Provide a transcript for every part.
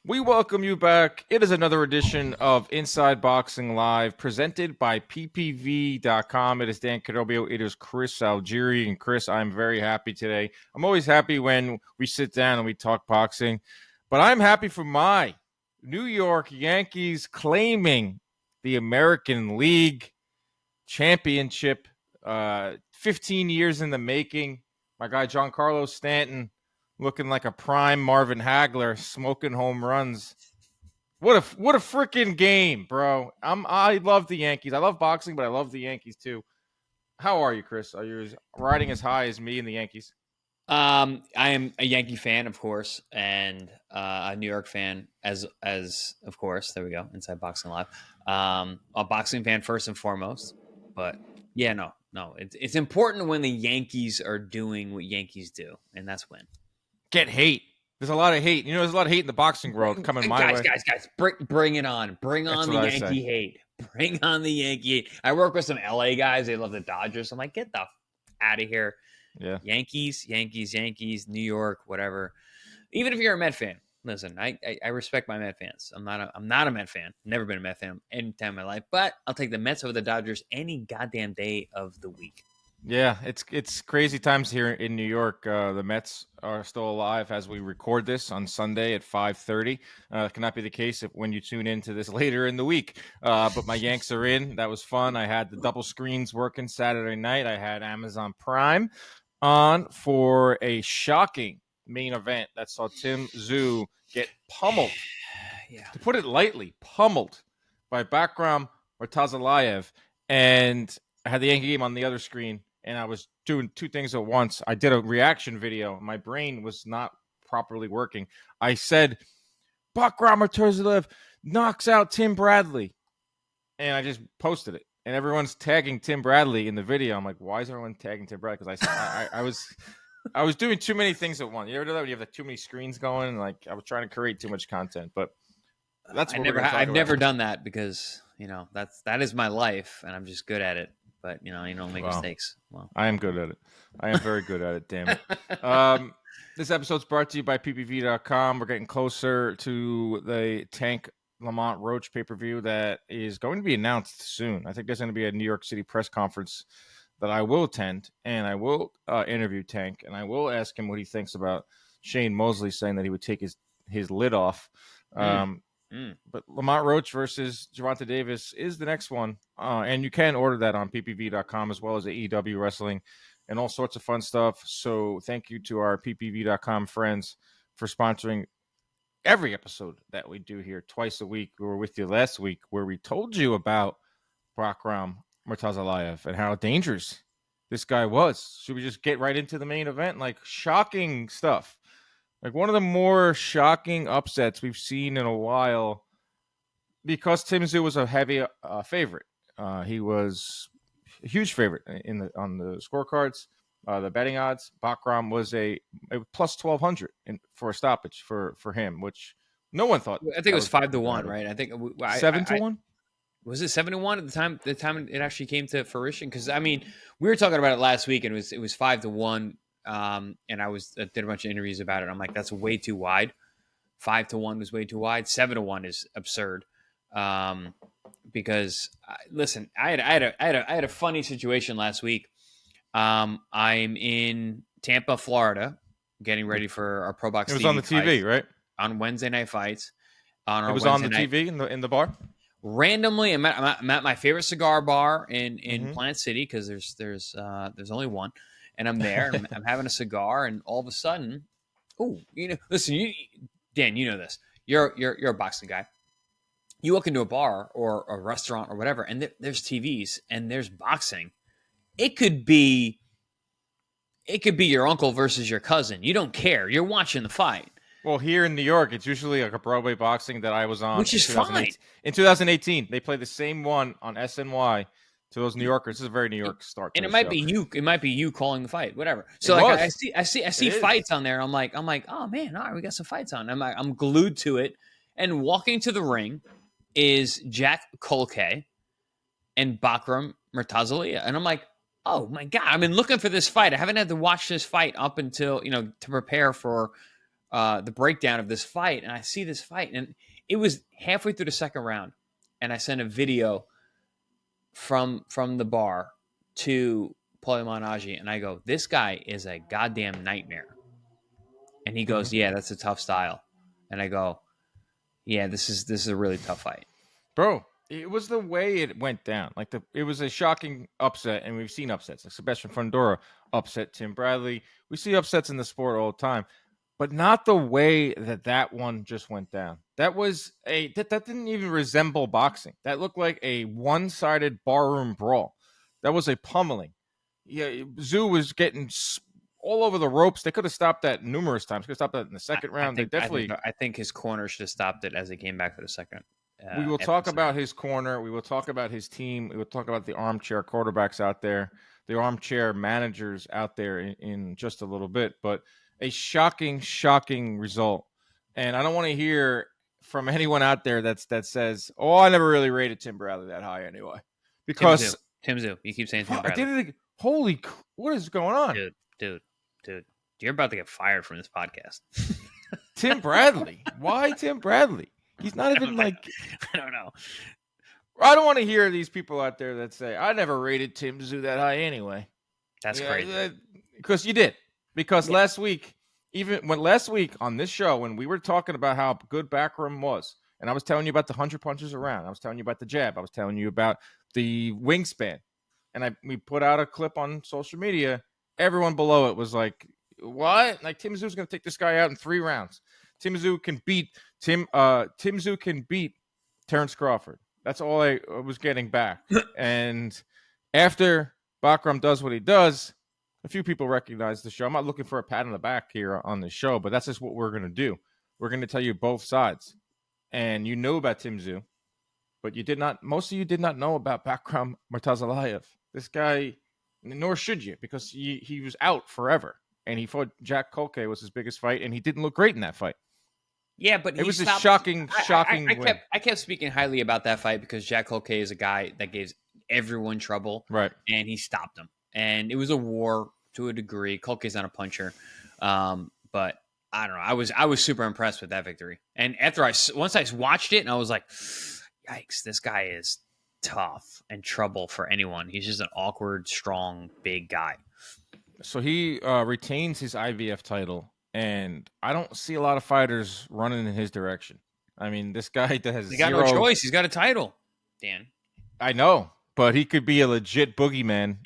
We welcome you back. It is another edition of Inside Boxing Live presented by ppv.com. It is Dan Cadobio. It is Chris Algieri. And Chris, I'm very happy today. I'm always happy when we sit down and we talk boxing, but I'm happy for my New York Yankees claiming the American League championship. 15 years in the making. My guy, Giancarlo Stanton, looking like a prime Marvin Hagler, smoking home runs. What a freaking game, bro! I love the Yankees. I love boxing, but I love the Yankees too. How are you, Chris? Are you riding as high as me and the Yankees? I am a Yankee fan, of course, and a New York fan as of course. There we go. Inside Boxing Live. A boxing fan first and foremost, but yeah, no. It's important when the Yankees are doing what Yankees do, and that's when. Get hate. There's a lot of hate. There's a lot of hate in the boxing world coming my way. Guys, bring it on. Bring on the Yankee hate. Bring on the Yankee hate. I work with some LA guys. They love the Dodgers. I'm like, get the out of here. Yeah. Yankees, New York, whatever. Even if you're a Met fan, listen, I respect my Met fans. I'm not a Met fan. Never been a Met fan any time in my life, but I'll take the Mets over the Dodgers any goddamn day of the week. Yeah, it's crazy times here in New York. The Mets are still alive as we record this on Sunday at 5:30. It cannot be the case when you tune into this later in the week. But my Yanks are in. That was fun. I had the double screens working Saturday night. I had Amazon Prime on for a shocking main event that saw Tim Tszyu get pummeled. Yeah. To put it lightly, pummeled by Bakhram Murtazaliev. And I had the Yankee game on the other screen. And I was doing two things at once. I did a reaction video. My brain was not properly working. I said, Bakhram Murtazaliev knocks out Tim Bradley. And I just posted it. And everyone's tagging Tim Bradley in the video. I'm like, why is everyone tagging Tim Bradley? Because I was doing too many things at once. You ever do that when you have like too many screens going? And like I was trying to create too much content. But that's what I've never done that because, that is my life and I'm just good at it. But, you don't make mistakes. Well, I am good at it. I am very good at it, damn it. This episode's brought to you by ppv.com. We're getting closer to the Tank Lamont Roach pay-per-view that is going to be announced soon. I think there's going to be a New York City press conference that I will attend, and I will interview Tank, and I will ask him what he thinks about Shane Mosley saying that he would take his lid off. But Lamont Roach versus Gervonta Davis is the next one. And you can order that on ppv.com as well as AEW Wrestling and all sorts of fun stuff. So thank you to our ppv.com friends for sponsoring every episode that we do here twice a week. We were with you last week where we told you about Bakhram Murtazaliev and how dangerous this guy was. Should we just get right into the main event? Like shocking stuff. Like one of the more shocking upsets we've seen in a while because Tim Tszyu was a heavy favorite. He was a huge favorite on the scorecards, the betting odds. Bakhram was a plus 1,200 for a stoppage for him, which no one thought. I think it was 5-1, right? I think 7-1. Was it 7-1 at the time? The time it actually came to fruition, because we were talking about it last week, and it was 5-1. And I did a bunch of interviews about it. I'm like, that's way too wide. 5-1 was way too wide. 7-1 is absurd. Because listen, I had a funny situation last week. I'm in Tampa, Florida, getting ready for our Pro Box. It was on the TV, right? On Wednesday night fights. It was on the TV in the bar. Randomly, I'm at my favorite cigar bar in Plant City, because there's only one. And I'm there, and I'm having a cigar, and all of a sudden, listen, Dan, you know this. You're a boxing guy. You walk into a bar or a restaurant or whatever, and there's TVs and there's boxing. It could be your uncle versus your cousin. You don't care. You're watching the fight. Well, here in New York, it's usually like a Broadway boxing that I was on, which is fine. In 2018, they played the same one on SNY. To those New Yorkers, this is a very New York start. And it might be you. It might be you calling the fight, whatever. So I see fights on there. I'm like, oh man, all right, we got some fights on. I'm glued to it. And walking to the ring is Jack Kolke and Bakhram Murtazaliev, and I'm like, oh my god, I've been looking for this fight. I haven't had to watch this fight up until to prepare for the breakdown of this fight, and I see this fight, and it was halfway through the second round, and I sent a video from the bar to Paulie Malignaggi, and I go, "This guy is a goddamn nightmare." And he goes, "Yeah, that's a tough style." And I go, "Yeah, this is a really tough fight." Bro, it was the way it went down. Like it was a shocking upset, and we've seen upsets. Like Sebastian Fundora upset Tim Bradley. We see upsets in the sport all the time, but not the way that one just went down. That was that didn't even resemble boxing. That looked like a one-sided barroom brawl. That was a pummeling. Yeah, Tszyu was getting all over the ropes. They could have stopped that numerous times. Could have stopped that in the second round. I think his corner should have stopped it as it came back for the second. We will talk about his corner. We will talk about his team. We will talk about the armchair quarterbacks out there, the armchair managers out there in just a little bit. But a shocking, shocking result. And I don't want to hear from anyone out there that says, "Oh, I never really rated Tim Bradley that high anyway." Because Tim Tszyu. You keep saying Tim Bradley. I did it. Holy, what is going on? Dude. You're about to get fired from this podcast. Tim Bradley. Why Tim Bradley? He's not even I don't know. I don't want to hear these people out there that say, "I never rated Tim Tszyu that high anyway." That's crazy. Because you did. Because last week on this show, when we were talking about how good Bakhram was, and I was telling you about the 100 punches around, I was telling you about the jab, I was telling you about the wingspan, and we put out a clip on social media. Everyone below it was like, "What? Like Tim Tszyu is going to take this guy out in 3 rounds. Tim Tszyu can beat Tim Tszyu can beat Terrence Crawford." That's all I was getting back. And after Bakhram does what he does, a few people recognize the show. I'm not looking for a pat on the back here on the show, but that's just what we're going to do. We're going to tell you both sides. And you know about Tim Tszyu, but most of you did not know about Bakhram Murtazaliev. This guy, nor should you, because he was out forever. And he fought Jack Colque, was his biggest fight, and he didn't look great in that fight. Yeah, but it was a shocking win. I kept speaking highly about that fight because Jack Colque is a guy that gives everyone trouble, right? And he stopped him, and it was a war to a degree. Colque's not a puncher, but I don't know. I was super impressed with that victory, and once I watched it, and I was like, "Yikes, this guy is tough and trouble for anyone. He's just an awkward, strong, big guy." So he retains his IBF title. And I don't see a lot of fighters running in his direction. I mean, this guy that has got no choice. He's got a title, Dan. I know, but he could be a legit boogeyman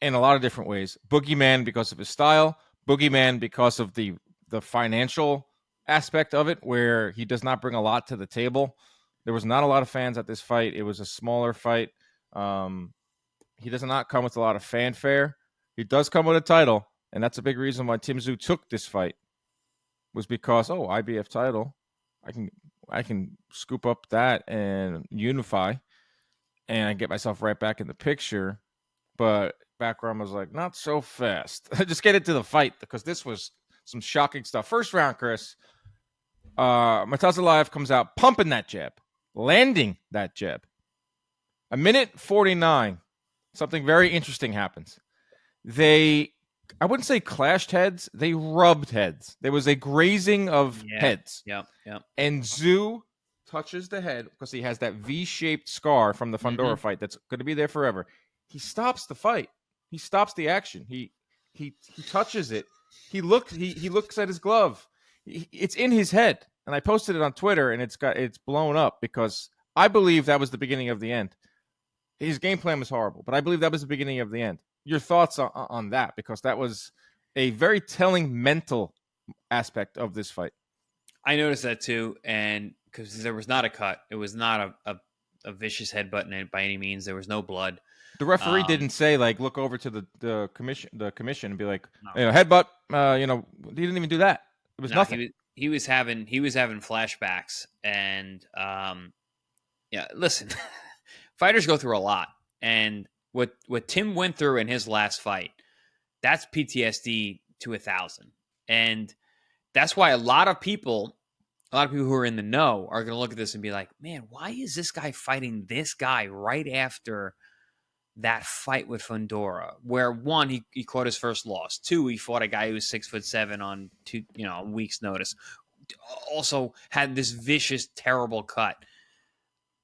in a lot of different ways. Boogeyman because of his style. Boogeyman because of the financial aspect of it, where he does not bring a lot to the table. There was not a lot of fans at this fight. It was a smaller fight. He does not come with a lot of fanfare. He does come with a title. And that's a big reason why Tim Tszyu took this fight, was because, IBF title, I can scoop up that and unify, and I get myself right back in the picture. But Bakhram was like, not so fast. Just get into the fight, because this was some shocking stuff. First round, Chris, Murtazaliev comes out pumping that jab, landing that jab. 1:49, something very interesting happens. I wouldn't say clashed heads. They rubbed heads. There was a grazing of heads. Yeah. And Tszyu touches the head because he has that V-shaped scar from the Fundora fight that's going to be there forever. He stops the fight. He stops the action. He touches it. He looks at his glove. It's in his head. And I posted it on Twitter, and it's blown up because I believe that was the beginning of the end. His game plan was horrible, but I believe that was the beginning of the end. Your thoughts on that, because that was a very telling mental aspect of this fight. I noticed that too, and because there was not a cut, it was not a vicious headbutt in it by any means. There was no blood. The referee didn't say look over to the commission and be like, headbutt. He didn't even do that. It was nothing. He was having flashbacks, and listen, fighters go through a lot, and what Tim went through in his last fight, that's PTSD to 1,000. And that's why a lot of people who are in the know are going to look at this and be like, man, why is this guy fighting this guy right after that fight with Fundora, where one, he caught his first loss. Two, he fought a guy who was 6'7" on a week's notice. Also had this vicious, terrible cut.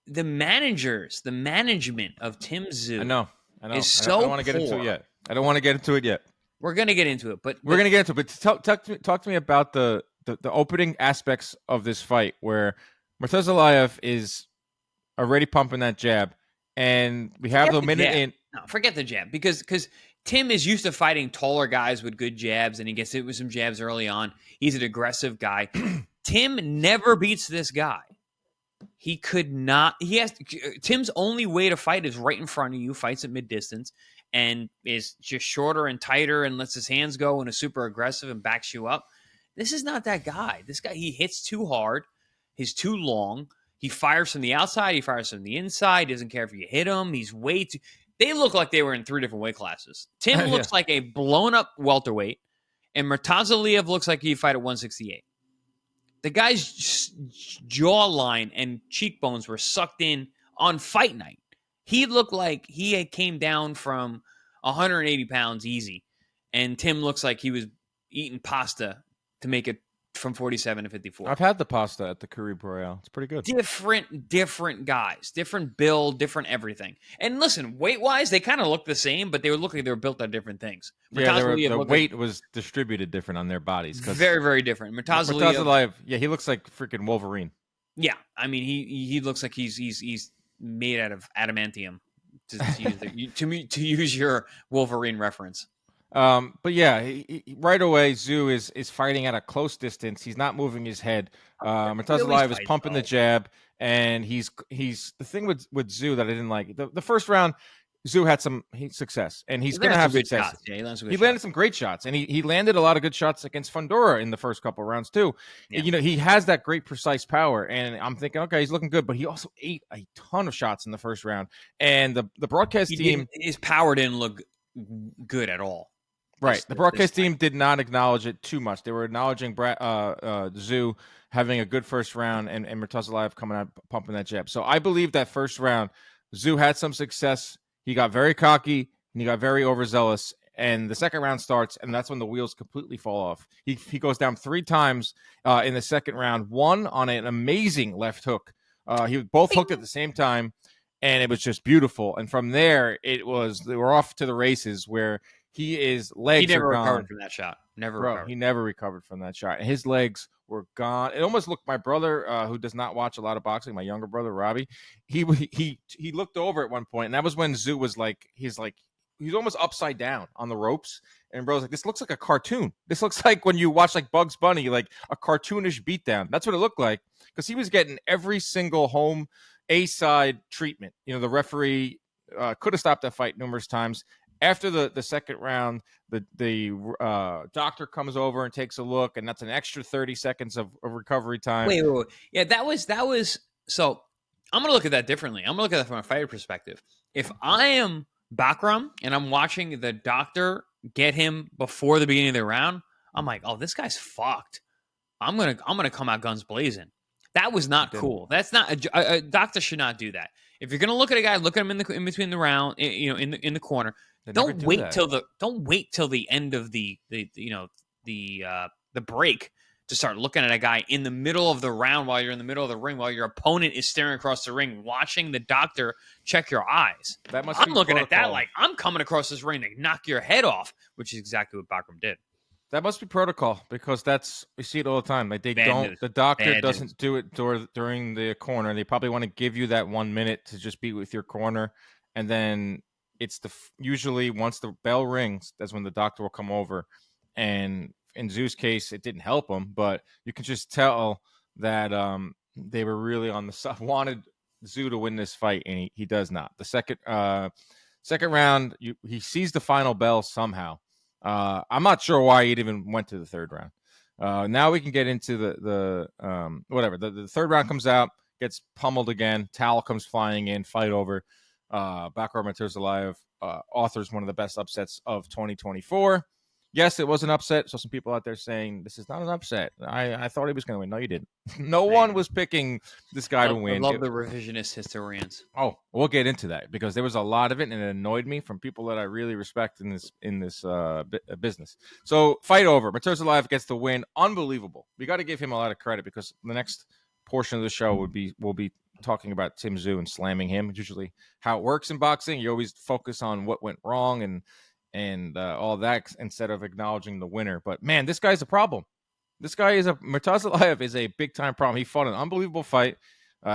The management of Tim Tszyu, I know. is so I don't want to get into it yet. I don't want to get into it yet. We're gonna get into it, but we're gonna get into it. But talk to me about the opening aspects of this fight, where Murtazaliev is already pumping that jab, and we have the minute in. No, forget the jab, because Tim is used to fighting taller guys with good jabs, and he gets hit with some jabs early on. He's an aggressive guy. Tim never beats this guy. He could not. Tim's only way to fight is right in front of you. Fights at mid distance and is just shorter and tighter and lets his hands go and is super aggressive and backs you up. This is not that guy. This guy, he hits too hard. He's too long. He fires from the outside. He fires from the inside. He doesn't care if you hit him. He's way too. They look like they were in 3 different weight classes. Tim looks like a blown up welterweight, and Murtazaliev looks like he'd fight at 168. The guy's jawline and cheekbones were sucked in on fight night. He looked like he came down from 180 pounds easy, and Tim looks like he was eating pasta to make it from 47 to 54. I've had the pasta at the Carib Royale. It's pretty good. Different guys, different build, different everything. And listen, weight-wise, they kind of look the same, but they look like they were built on different things. Yeah, the weight was distributed different on their bodies. Very, very different. Murtazaliev, yeah, he looks like freaking Wolverine. Yeah, I mean, he looks like he's made out of adamantium, to use your Wolverine reference. But yeah, he, right away, Tszyu is fighting at a close distance. He's not moving his head. Murtazaliev is pumping the jab, and he's the thing with Tszyu that I didn't like. The first round, Tszyu had some success, and he's going to have success. Yeah, he landed some great shots, and he landed a lot of good shots against Fundora in the first couple of rounds too. Yeah. You know, he has that great precise power, and I'm thinking, okay, he's looking good, but he also ate a ton of shots in the first round, and the broadcast team, his power didn't look good at all. Right. The broadcast team did not acknowledge it too much. They were acknowledging Tszyu having a good first round and Murtazaliev coming out pumping that jab. So I believe that first round, Tszyu had some success. He got very cocky and he got very overzealous. And the second round starts, and that's when the wheels completely fall off. He goes down 3 times in the second round, one on an amazing left hook. He both hooked at the same time, and it was just beautiful. And from there, they were off to the races where his legs he never are gone. recovered from that shot. He never recovered from that shot. And his legs were gone. It almost looked, my brother, who does not watch a lot of boxing, my younger brother, Robbie, he looked over at one point, and that was when Tszyu was he's almost upside down on the ropes. And bro's like, this looks like a cartoon. This looks like when you watch like Bugs Bunny, like a cartoonish beatdown. That's what it looked like, because he was getting every single home A-side treatment. You know, the referee could have stopped that fight numerous times. After the second round, the doctor comes over and takes a look, and that's an extra 30 seconds of recovery time. Wait. Yeah, that was so. I'm gonna look at that differently. I'm gonna look at that from a fighter perspective. If I am Bakhram and I'm watching the doctor get him before the beginning of the round, I'm like, oh, this guy's fucked. I'm gonna come out guns blazing. That was not cool. That's not a doctor should not do that. If you're gonna look at a guy, look at him in between the round, in the corner. Don't wait till the end of the break to start looking at a guy in the middle of the round while you're in the middle of the ring, while your opponent is staring across the ring, watching the doctor check your eyes. I'm looking at that like I'm coming across this ring to knock your head off, which is exactly what Bakhram did. That must be protocol, because we see it all the time. Like the doctor doesn't do it during the corner. They probably want to give you that 1 minute to just be with your corner, and then it's usually once the bell rings, that's when the doctor will come over. And in Tszyu's case, it didn't help him, but you can just tell that they were really on the side, wanted Tszyu to win this fight, and he does not. The second round, he sees the final bell somehow. I'm not sure why he even went to the third round. Now we can get into the third round comes out, gets pummeled again. Towel comes flying in, fight over. Bakhram Murtazaliev authors one of the best upsets of 2024. Yes, it was an upset. So some people out there saying this is not an upset. I thought he was going to win. No, you didn't. No one was picking this guy to win. I love the revisionist historians. Oh, we'll get into that because there was a lot of it, and it annoyed me from people that I really respect in this business. So fight over. Murtazaliev gets the win. Unbelievable. We got to give him a lot of credit because the next portion of the show will be talking about Tim Tszyu and slamming him. It's usually how it works in boxing. You always focus on what went wrong and all that instead of acknowledging the winner. But man, this guy's a problem. Murtazaliev is a big time problem. He fought an unbelievable fight.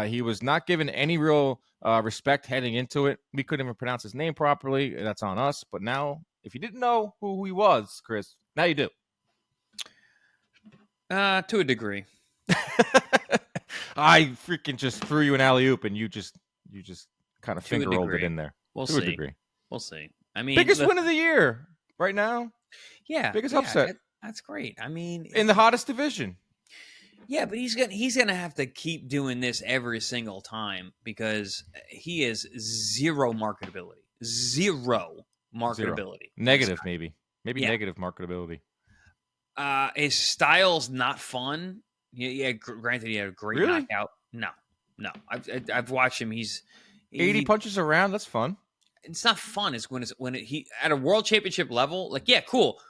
He was not given any real respect heading into it. We couldn't even pronounce his name properly. That's on us. But now, if you didn't know who he was, Chris, now you do. To a degree. I freaking just threw you an alley-oop, and you just kind of finger rolled it in there. We'll to see. A degree. We'll see. I mean, biggest win of the year right now. Yeah, biggest upset. That's great. I mean, in the hottest division. Yeah, but he's gonna have to keep doing this every single time because he has zero marketability. Zero marketability. Negative, maybe negative marketability. His style's not fun. Yeah. Granted, he had a great knockout. No. I've watched him. He's 80 punches around. That's fun. It's not fun. It's when he at a world championship level. Like, yeah, cool.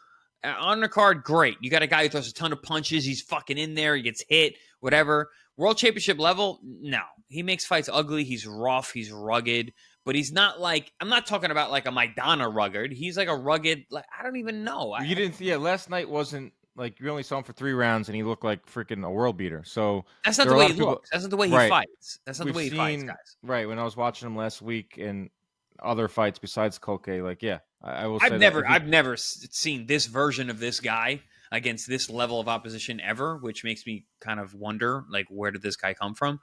Undercard, great. You got a guy who throws a ton of punches. He's fucking in there. He gets hit. Whatever. World championship level, no. He makes fights ugly. He's rough. He's rugged. But he's not like, I'm not talking about like a Maidana rugged. He's like a rugged, like, I don't even know. You didn't, last night wasn't like, you only saw him for 3 rounds and he looked like freaking a world beater. So that's not the way he looks. That's not the way he fights. That's not the way he fights, guys. Right. When I was watching him last week and other fights besides Kolke, like, yeah, I will say I've never seen this version of this guy against this level of opposition ever, which makes me kind of wonder, like, where did this guy come from?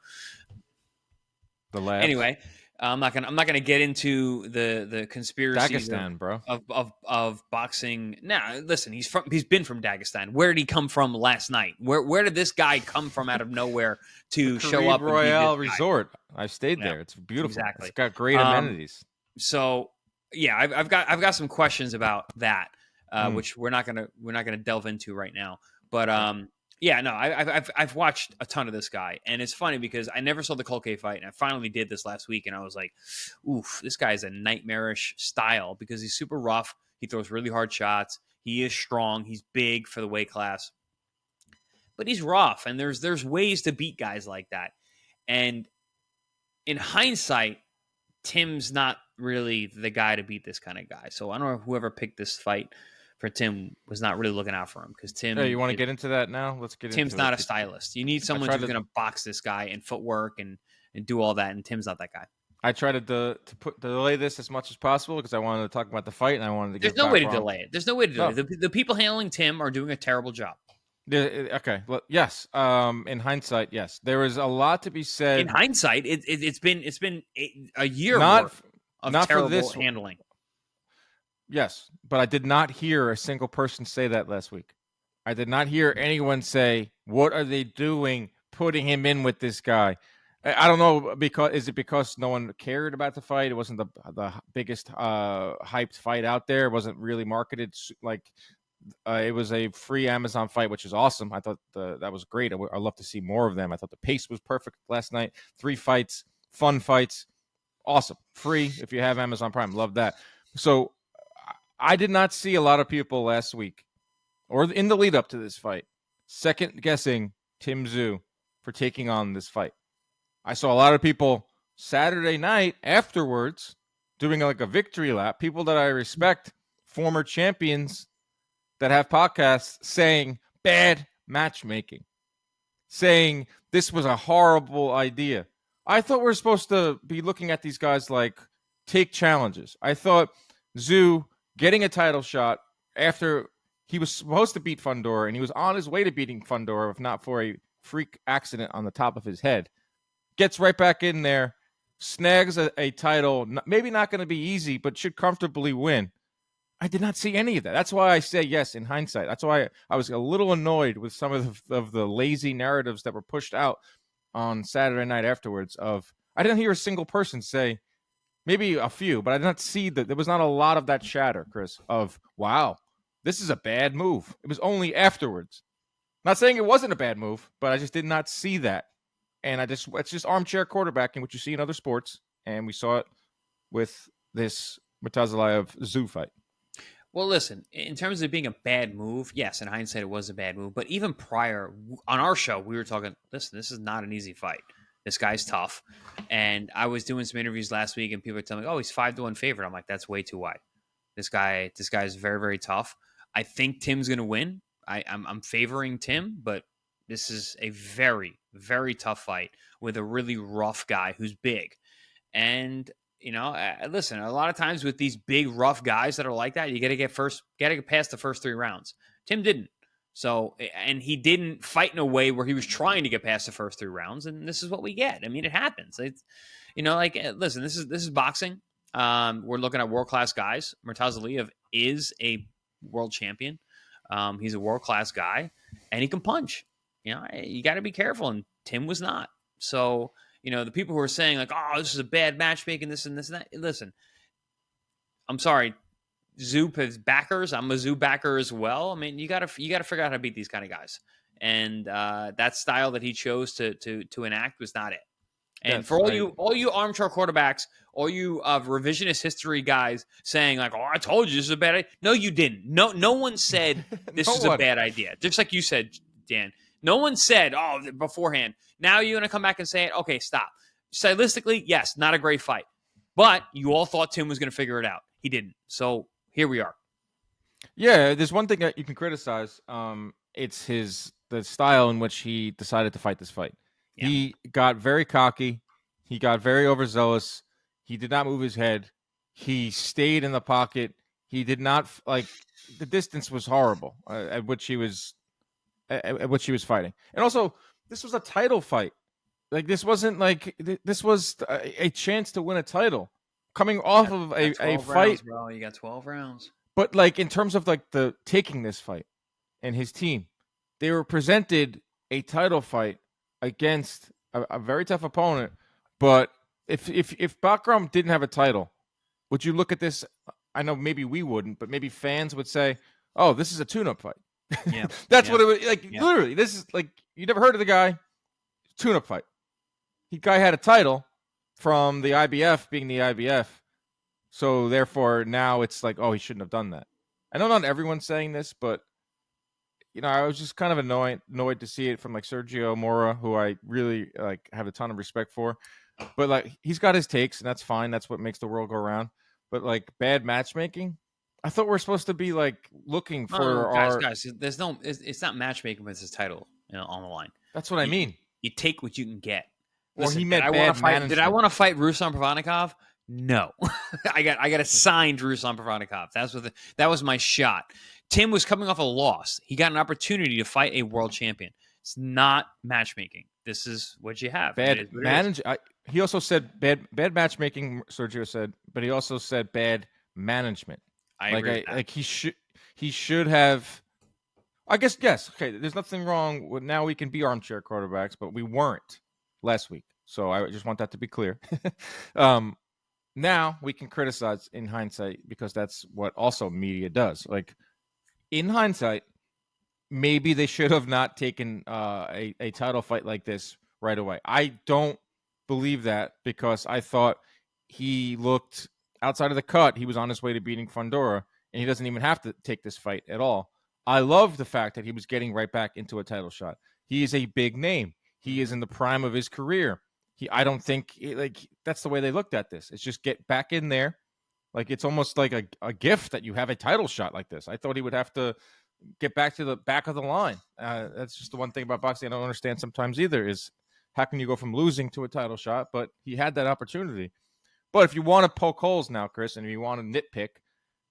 The lab. Anyway, I'm not gonna get into the conspiracies of boxing. Now, listen, he's been from Dagestan. Where did he come from last night? Where did this guy come from out of nowhere to show up? Royale Resort. I've stayed there. It's beautiful. Exactly. It's got great amenities. So yeah, I've got some questions about that, which we're not gonna delve into right now. But yeah, no, I've watched a ton of this guy, and it's funny because I never saw the Kolke fight, and I finally did this last week, and I was like, oof, this guy is a nightmarish style because he's super rough. He throws really hard shots. He is strong. He's big for the weight class, but he's rough, and there's ways to beat guys like that. And in hindsight, Tim's not really the guy to beat this kind of guy. So I don't know if whoever picked this fight for Tim was not really looking out for him because Tim. Hey, you want to get into that now? Let's get into it. Tim's not a stylist. You need someone who's going to box this guy and footwork and do all that, and Tim's not that guy. I tried to delay this as much as possible because I wanted to talk about the fight and I wanted to get. There's no way to delay it. There's no way to delay it. The people handling Tim are doing a terrible job. Okay. Well, yes. In hindsight, yes, there is a lot to be said. In hindsight, it's been a year worth of not terrible for this handling. Yes, but I did not hear a single person say that last week. I did not hear anyone say, "What are they doing, putting him in with this guy?" I don't know because no one cared about the fight. It wasn't the biggest hyped fight out there. It wasn't really marketed like. It was a free Amazon fight, which is awesome. I thought that was great. I'd love to see more of them. I thought the pace was perfect last night. 3 fights, fun fights, awesome. Free if you have Amazon Prime. Love that. So I did not see a lot of people last week or in the lead up to this fight second guessing Tim Tszyu for taking on this fight. I saw a lot of people Saturday night afterwards doing like a victory lap. People that I respect, former champions that have podcasts saying bad matchmaking, saying this was a horrible idea. I thought we were supposed to be looking at these guys like take challenges. I thought Tszyu getting a title shot after he was supposed to beat Fundora and he was on his way to beating Fundora, if not for a freak accident on the top of his head, gets right back in there, snags a title, maybe not going to be easy, but should comfortably win. I did not see any of that. That's why I say yes in hindsight. That's why I was a little annoyed with some of the lazy narratives that were pushed out on Saturday night afterwards. I didn't hear a single person say, maybe a few, but I did not see that. There was not a lot of that chatter, Chris, of, wow, this is a bad move. It was only afterwards. Not saying it wasn't a bad move, but I just did not see that. And it's just armchair quarterbacking, which you see in other sports. And we saw it with this Murtazaliev Tszyu fight. Well, listen, in terms of being a bad move, yes, in hindsight, it was a bad move. But even prior, on our show, we were talking, listen, this is not an easy fight. This guy's tough. And I was doing some interviews last week, and people were telling me, oh, he's 5-1 favorite. I'm like, that's way too wide. This guy is very, very tough. I think Tim's going to win. I'm favoring Tim, but this is a very, very tough fight with a really rough guy who's big. And listen, a lot of times with these big, rough guys that are like that, you got to get past the first 3 rounds. Tim didn't. So, and he didn't fight in a way where he was trying to get past the first 3 rounds. And this is what we get. I mean, it happens. It's, listen, this is boxing. We're looking at world-class guys. Murtazaliev is a world champion. He's a world-class guy, and he can punch. You got to be careful. And Tim was not. So, the people who are saying like, oh, this is a bad matchmaking, this and this and that. Listen, I'm sorry. Tszyu has backers. I'm a Tszyu backer as well. I mean, you gotta figure out how to beat these kind of guys. And that style that he chose to enact was not it. And yes, for all you armchair quarterbacks, all you revisionist history guys saying like, oh, I told you this is a bad idea. No, you didn't. No one said this is a bad idea. Just like you said, Dan. No one said, oh, beforehand. Now you're going to come back and say it. Okay, stop. Stylistically, yes, not a great fight. But you all thought Tim was going to figure it out. He didn't. So here we are. Yeah, there's one thing that you can criticize. It's the style in which he decided to fight this fight. Yeah. He got very cocky. He got very overzealous. He did not move his head. He stayed in the pocket. He did not the distance was horrible at which he was fighting. And also, this was a title fight. Like this wasn't like this was a chance to win a title coming off of a fight. Rounds, bro. You got 12 rounds. But like in terms of like the taking this fight and his team, they were presented a title fight against a very tough opponent. But if Bakhram didn't have a title, would you look at this? I know maybe we wouldn't, but maybe fans would say, "Oh, this is a tune-up fight." Yeah, that's what it was like. Yeah. Literally, this is like you never heard of the guy. Tune-up fight. The guy had a title from the IBF, being the IBF, so therefore now it's like, oh, he shouldn't have done that. I know not everyone's saying this, but I was just kind of annoyed to see it from like Sergio Mora, who I really like have a ton of respect for. But like he's got his takes, and that's fine. That's what makes the world go round. But like bad matchmaking, I thought we're supposed to be like looking for guys. There's no, it's not matchmaking with his title on the line. That's what I mean. You take what you can get. Listen, or he meant bad management. Did I want to fight Ruslan Provodnikov? No, I got a signed Ruslan Provodnikov. That was my shot. Tim was coming off a loss. He got an opportunity to fight a world champion. It's not matchmaking. This is what you have. Bad management. He also said bad matchmaking. Sergio said, but he also said bad management. I agree with that. Like he should have. I guess yes. Okay, there's nothing wrong with now we can be armchair quarterbacks, but we weren't last week. So I just want that to be clear. Now we can criticize in hindsight because that's what also media does. Like in hindsight, maybe they should have not taken a title fight like this right away. I don't believe that because I thought he looked outside of the cut. He was on his way to beating Fundora, and he doesn't even have to take this fight at all. I love the fact that he was getting right back into a title shot. He is a big name. He is in the prime of his career. I don't think that's the way they looked at this. It's just get back in there. Like it's almost like a gift that you have a title shot like this. I thought he would have to get back to the back of the line. That's just the one thing about boxing I don't understand sometimes either is how can you go from losing to a title shot? But he had that opportunity. But if you want to poke holes now, Chris, and if you want to nitpick,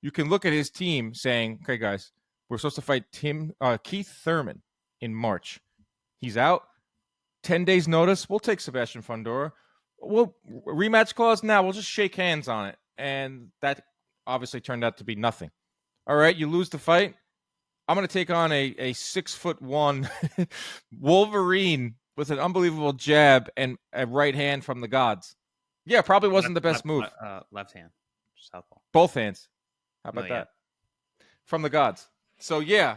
you can look at his team saying, okay, guys, we're supposed to fight Keith Thurman in March. He's out. 10 days notice. We'll take Sebastian Fundora. We'll rematch clause now. We'll just shake hands on it. And that obviously turned out to be nothing. All right, you lose the fight. I'm going to take on a 6'1" Wolverine with an unbelievable jab and a right hand from the gods. Yeah, probably wasn't the best move. Left hand. Southpaw. Both hands. How about that? From the gods. So yeah,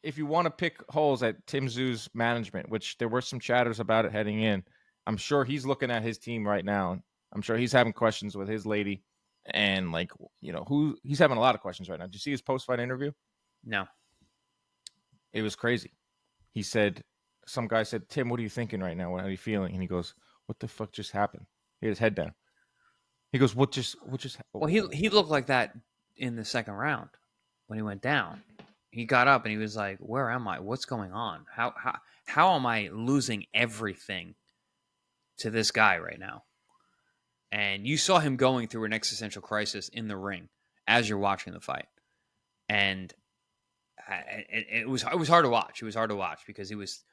if you want to pick holes at Tim Tszyu's management, which there were some chatters about it heading in, I'm sure he's looking at his team right now. I'm sure he's having questions with his lady, and like who he's having a lot of questions right now. Did you see his post-fight interview? No. It was crazy. He said, some guy said, "Tim, what are you thinking right now? How are you feeling?" And he goes, "What the fuck just happened?" He had his head down. He goes, "What just?" Well, he looked like that in the second round when he went down. He got up and he was like, "Where am I? What's going on? How am I losing everything to this guy right now?" And you saw him going through an existential crisis in the ring as you're watching the fight, and it was hard to watch. It was hard to watch because he was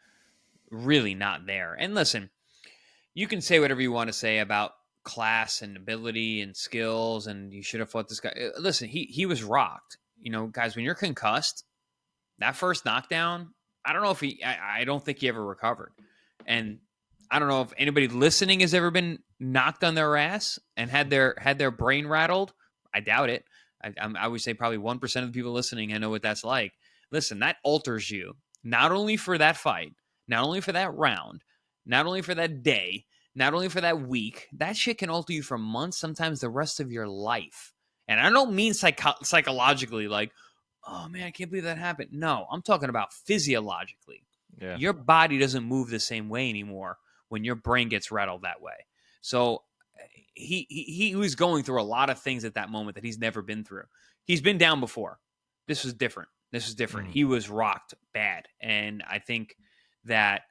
really not there. And listen, you can say whatever you want to say about class and ability and skills, and you should have fought this guy. Listen, he was rocked. Guys, when you're concussed, that first knockdown, I don't know if I don't think he ever recovered. And I don't know if anybody listening has ever been knocked on their ass and had their brain rattled. I doubt it. I would say probably 1% of the people listening, I know what that's like. Listen, that alters you, not only for that fight, not only for that round, not only for that day, not only for that week. That shit can alter you for months, sometimes the rest of your life. And I don't mean psychologically, like, oh man, I can't believe that happened. No, I'm talking about physiologically. Yeah. Your body doesn't move the same way anymore when your brain gets rattled that way. So he was going through a lot of things at that moment that he's never been through. He's been down before. This was different. He was rocked bad. And I think that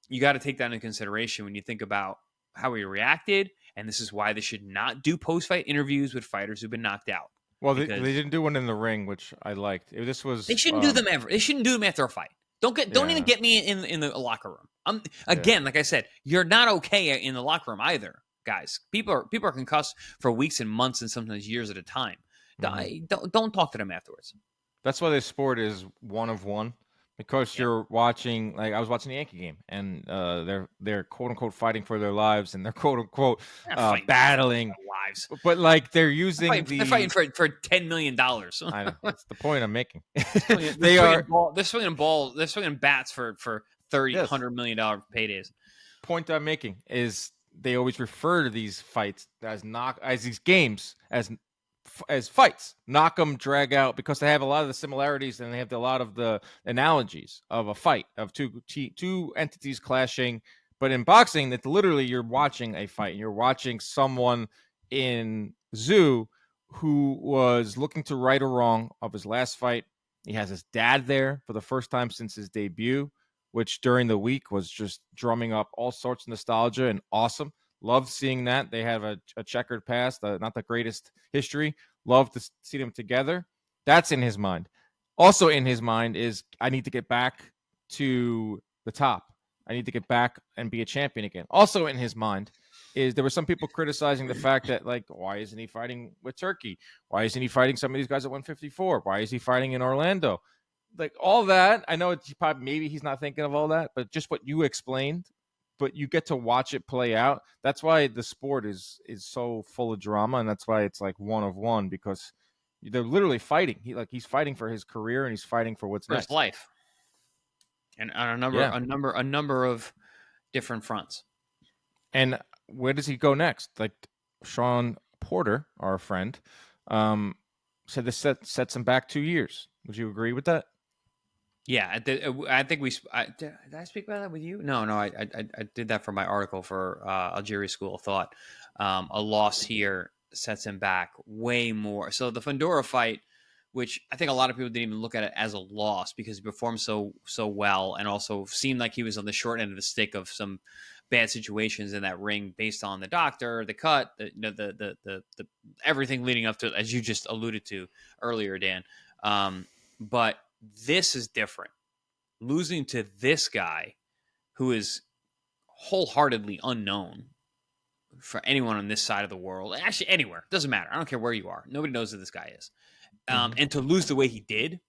you got to take that into consideration when you think about how he reacted. And this is why they should not do post-fight interviews with fighters who've been knocked out. Well, they didn't do one in the ring, which I liked. This was They shouldn't do them ever. They shouldn't do them after a fight. Don't even get me in the locker room. Like I said, you're not okay in the locker room either, guys. People are concussed for weeks and months and sometimes years at a time. Mm-hmm. Don't talk to them afterwards. That's why this sport is one of one, because you're watching. Like I was watching the Yankee game, and they're quote unquote fighting for their lives, and they're quote unquote battling lives. But like they're using they're fighting for $10 million. I know, that's the point I'm making. They're swinging bats for $100 million paydays. Point I'm making is they always refer to these fights as these games as fights, knock them, drag out, because they have a lot of the similarities and they have a lot of the analogies of a fight of two entities clashing. But in boxing, that literally you're watching a fight. You're watching someone in Tszyu who was looking to right a wrong of his last fight. He has his dad there for the first time since his debut, which during the week was just drumming up all sorts of nostalgia and awesome. Loved seeing that. They have a checkered past, not the greatest history. Love to see them together. That's in his mind. Also in his mind is, I need to get back to the top. I need to get back and be a champion again. Also in his mind is, there were some people criticizing the fact that, like, why isn't he fighting with Turkey? Why isn't he fighting some of these guys at 154? Why is he fighting in Orlando? Like, all that. I know maybe he's not thinking of all that, but just what you explained, but you get to watch it play out. That's why the sport is so full of drama, and that's why it's like one of one, because they're literally fighting. He's fighting for his career, and he's fighting for what's next. His life, and on a number of different fronts. And where does he go next? Like Sean Porter, our friend, said this sets him back 2 years. Would you agree with that? Yeah, I think did I speak about that with you? No, I did that for my article for Algeria School of Thought. A loss here sets him back way more. So the Fundora fight, which I think a lot of people didn't even look at it as a loss because he performed so well, and also seemed like he was on the short end of the stick of some bad situations in that ring based on the doctor, the cut, the everything leading up to it, as you just alluded to earlier, Dan. But this is different. Losing to this guy who is wholeheartedly unknown for anyone on this side of the world, actually anywhere, doesn't matter. I don't care where you are. Nobody knows who this guy is. And to lose the way he did,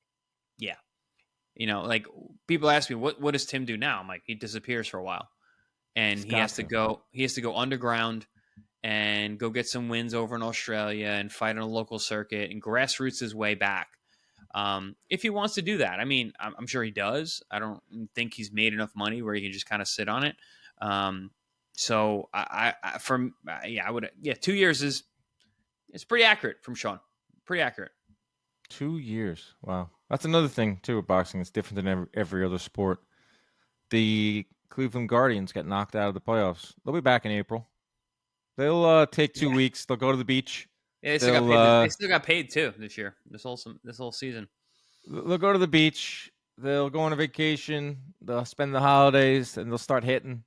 yeah. Like people ask me, what does Tim do now? I'm like, he disappears for a while. And he has to go underground and go get some wins over in Australia and fight on a local circuit and grassroots his way back. if he wants to do that. I mean, I'm sure he does. I don't think he's made enough money where he can just kind of sit on it. So I would, 2 years it's pretty accurate from Sean. Pretty accurate. 2 years. Wow. That's another thing, too, with boxing. It's different than every other sport. The Cleveland Guardians get knocked out of the playoffs. They'll be back in April. They'll take 2 weeks. They'll go to the beach. Yeah, they still got paid too this year. This whole season. They'll go to the beach. They'll go on a vacation. They'll spend the holidays, and they'll start hitting.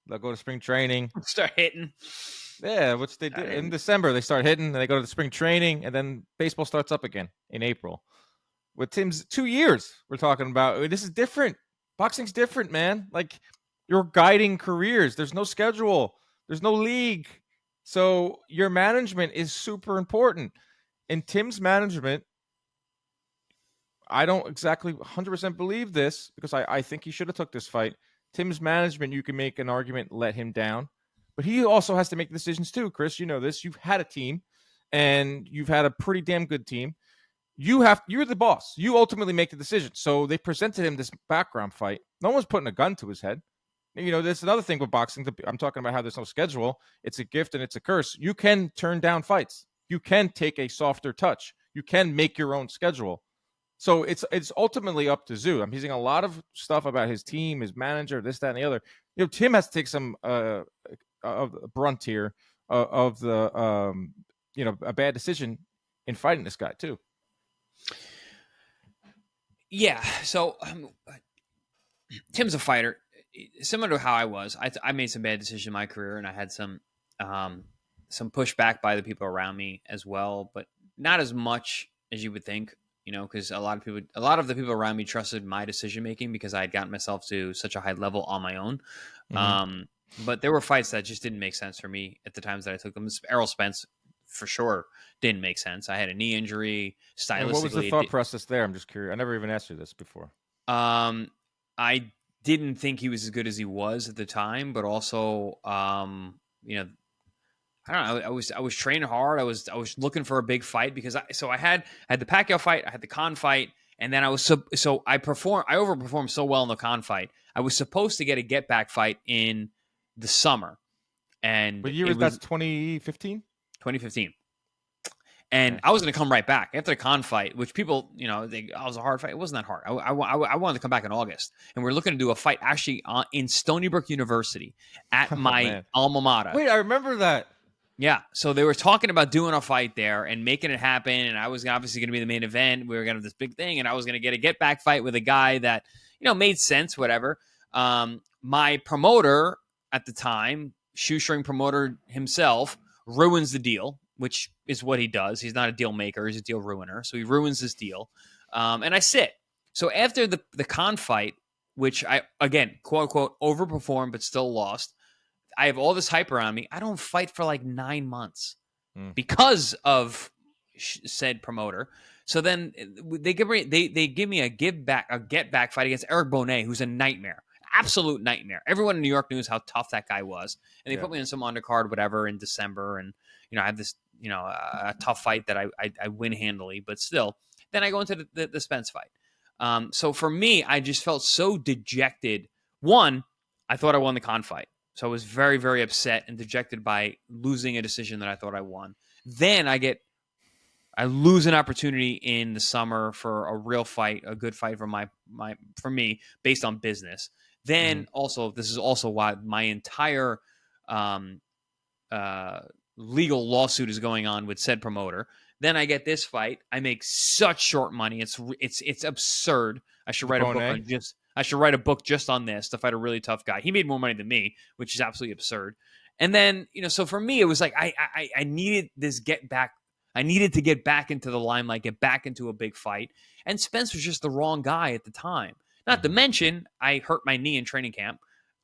They'll go to spring training. Start hitting. Yeah, which they did in December. They start hitting, and they go to the spring training, and then baseball starts up again in April. With Tim's 2 years, we're talking about. This is different. Boxing's different, man. Like, you're guiding careers. There's no schedule. There's no league. So your management is super important. In Tim's management, I don't exactly 100% believe this because I think he should have took this fight. Tim's management, you can make an argument, let him down. But he also has to make decisions too, Chris. You know this. You've had a team, and you've had a pretty damn good team. You're the boss. You ultimately make the decision. So they presented him this background fight. No one's putting a gun to his head. You know, there's another thing with boxing. I'm talking about how there's no schedule. It's a gift and it's a curse. You can turn down fights. You can take a softer touch. You can make your own schedule. So it's ultimately up to Tszyu. I'm using a lot of stuff about his team, his manager, this, that, and the other. You know, Tim has to take some of the brunt here of the a bad decision in fighting this guy too. Yeah. So Tim's a fighter. Similar to how I was, I made some bad decisions in my career, and I had some pushback by the people around me as well, but not as much as you would think, you know, because a lot of the people around me trusted my decision making because I had gotten myself to such a high level on my own. Mm-hmm. But there were fights that just didn't make sense for me at the times that I took them. Errol Spence, for sure, didn't make sense. I had a knee injury. Stylistically, and what was the thought process there? I'm just curious. I never even asked you this before. I didn't think he was as good as he was at the time, but also, I don't know. I was training hard. I was looking for a big fight because I had the Pacquiao fight, I had the Khan fight, and then I overperformed so well in the Khan fight. I was supposed to get a get back fight in the summer, and what year was that? 2015. 2015. And I was going to come right back after the Khan fight, which people, you know, it was a hard fight. It wasn't that hard. I wanted to come back in August, and we're looking to do a fight actually in Stony Brook University at my alma mater. Wait, I remember that. Yeah, so they were talking about doing a fight there and making it happen, and I was obviously going to be the main event. We were going to have this big thing, and I was going to get a get-back fight with a guy that, you know, made sense, whatever. My promoter at the time, shoestring promoter himself, ruins the deal, which is what he does. He's not a deal maker. He's a deal ruiner. So he ruins this deal. And I sit. So after the Khan fight, which I, again, quote unquote, overperformed but still lost, I have all this hype around me. I don't fight for like 9 months because of said promoter. So then they give me a get back fight against Eric Bonet, who's a nightmare. Absolute nightmare. Everyone in New York knows how tough that guy was. And they put me in some undercard, whatever, in December. And, you know, I have this, you know, a tough fight that I win handily, but still. Then I go into the Spence fight. So for me, I just felt so dejected. One, I thought I won the Khan fight. So I was very, very upset and dejected by losing a decision that I thought I won. Then I lose an opportunity in the summer for a real fight, a good fight for me based on business. Then also, this is also why my entire legal lawsuit is going on with said promoter. Then I get this fight. I make such short money. It's absurd. I should write a book on just. I should write a book just on this to fight a really tough guy. He made more money than me, which is absolutely absurd. And then, you know, so for me, it was like I needed this get back. I needed to get back into the limelight, get back into a big fight. And Spence was just the wrong guy at the time. Not to mention, I hurt my knee in training camp,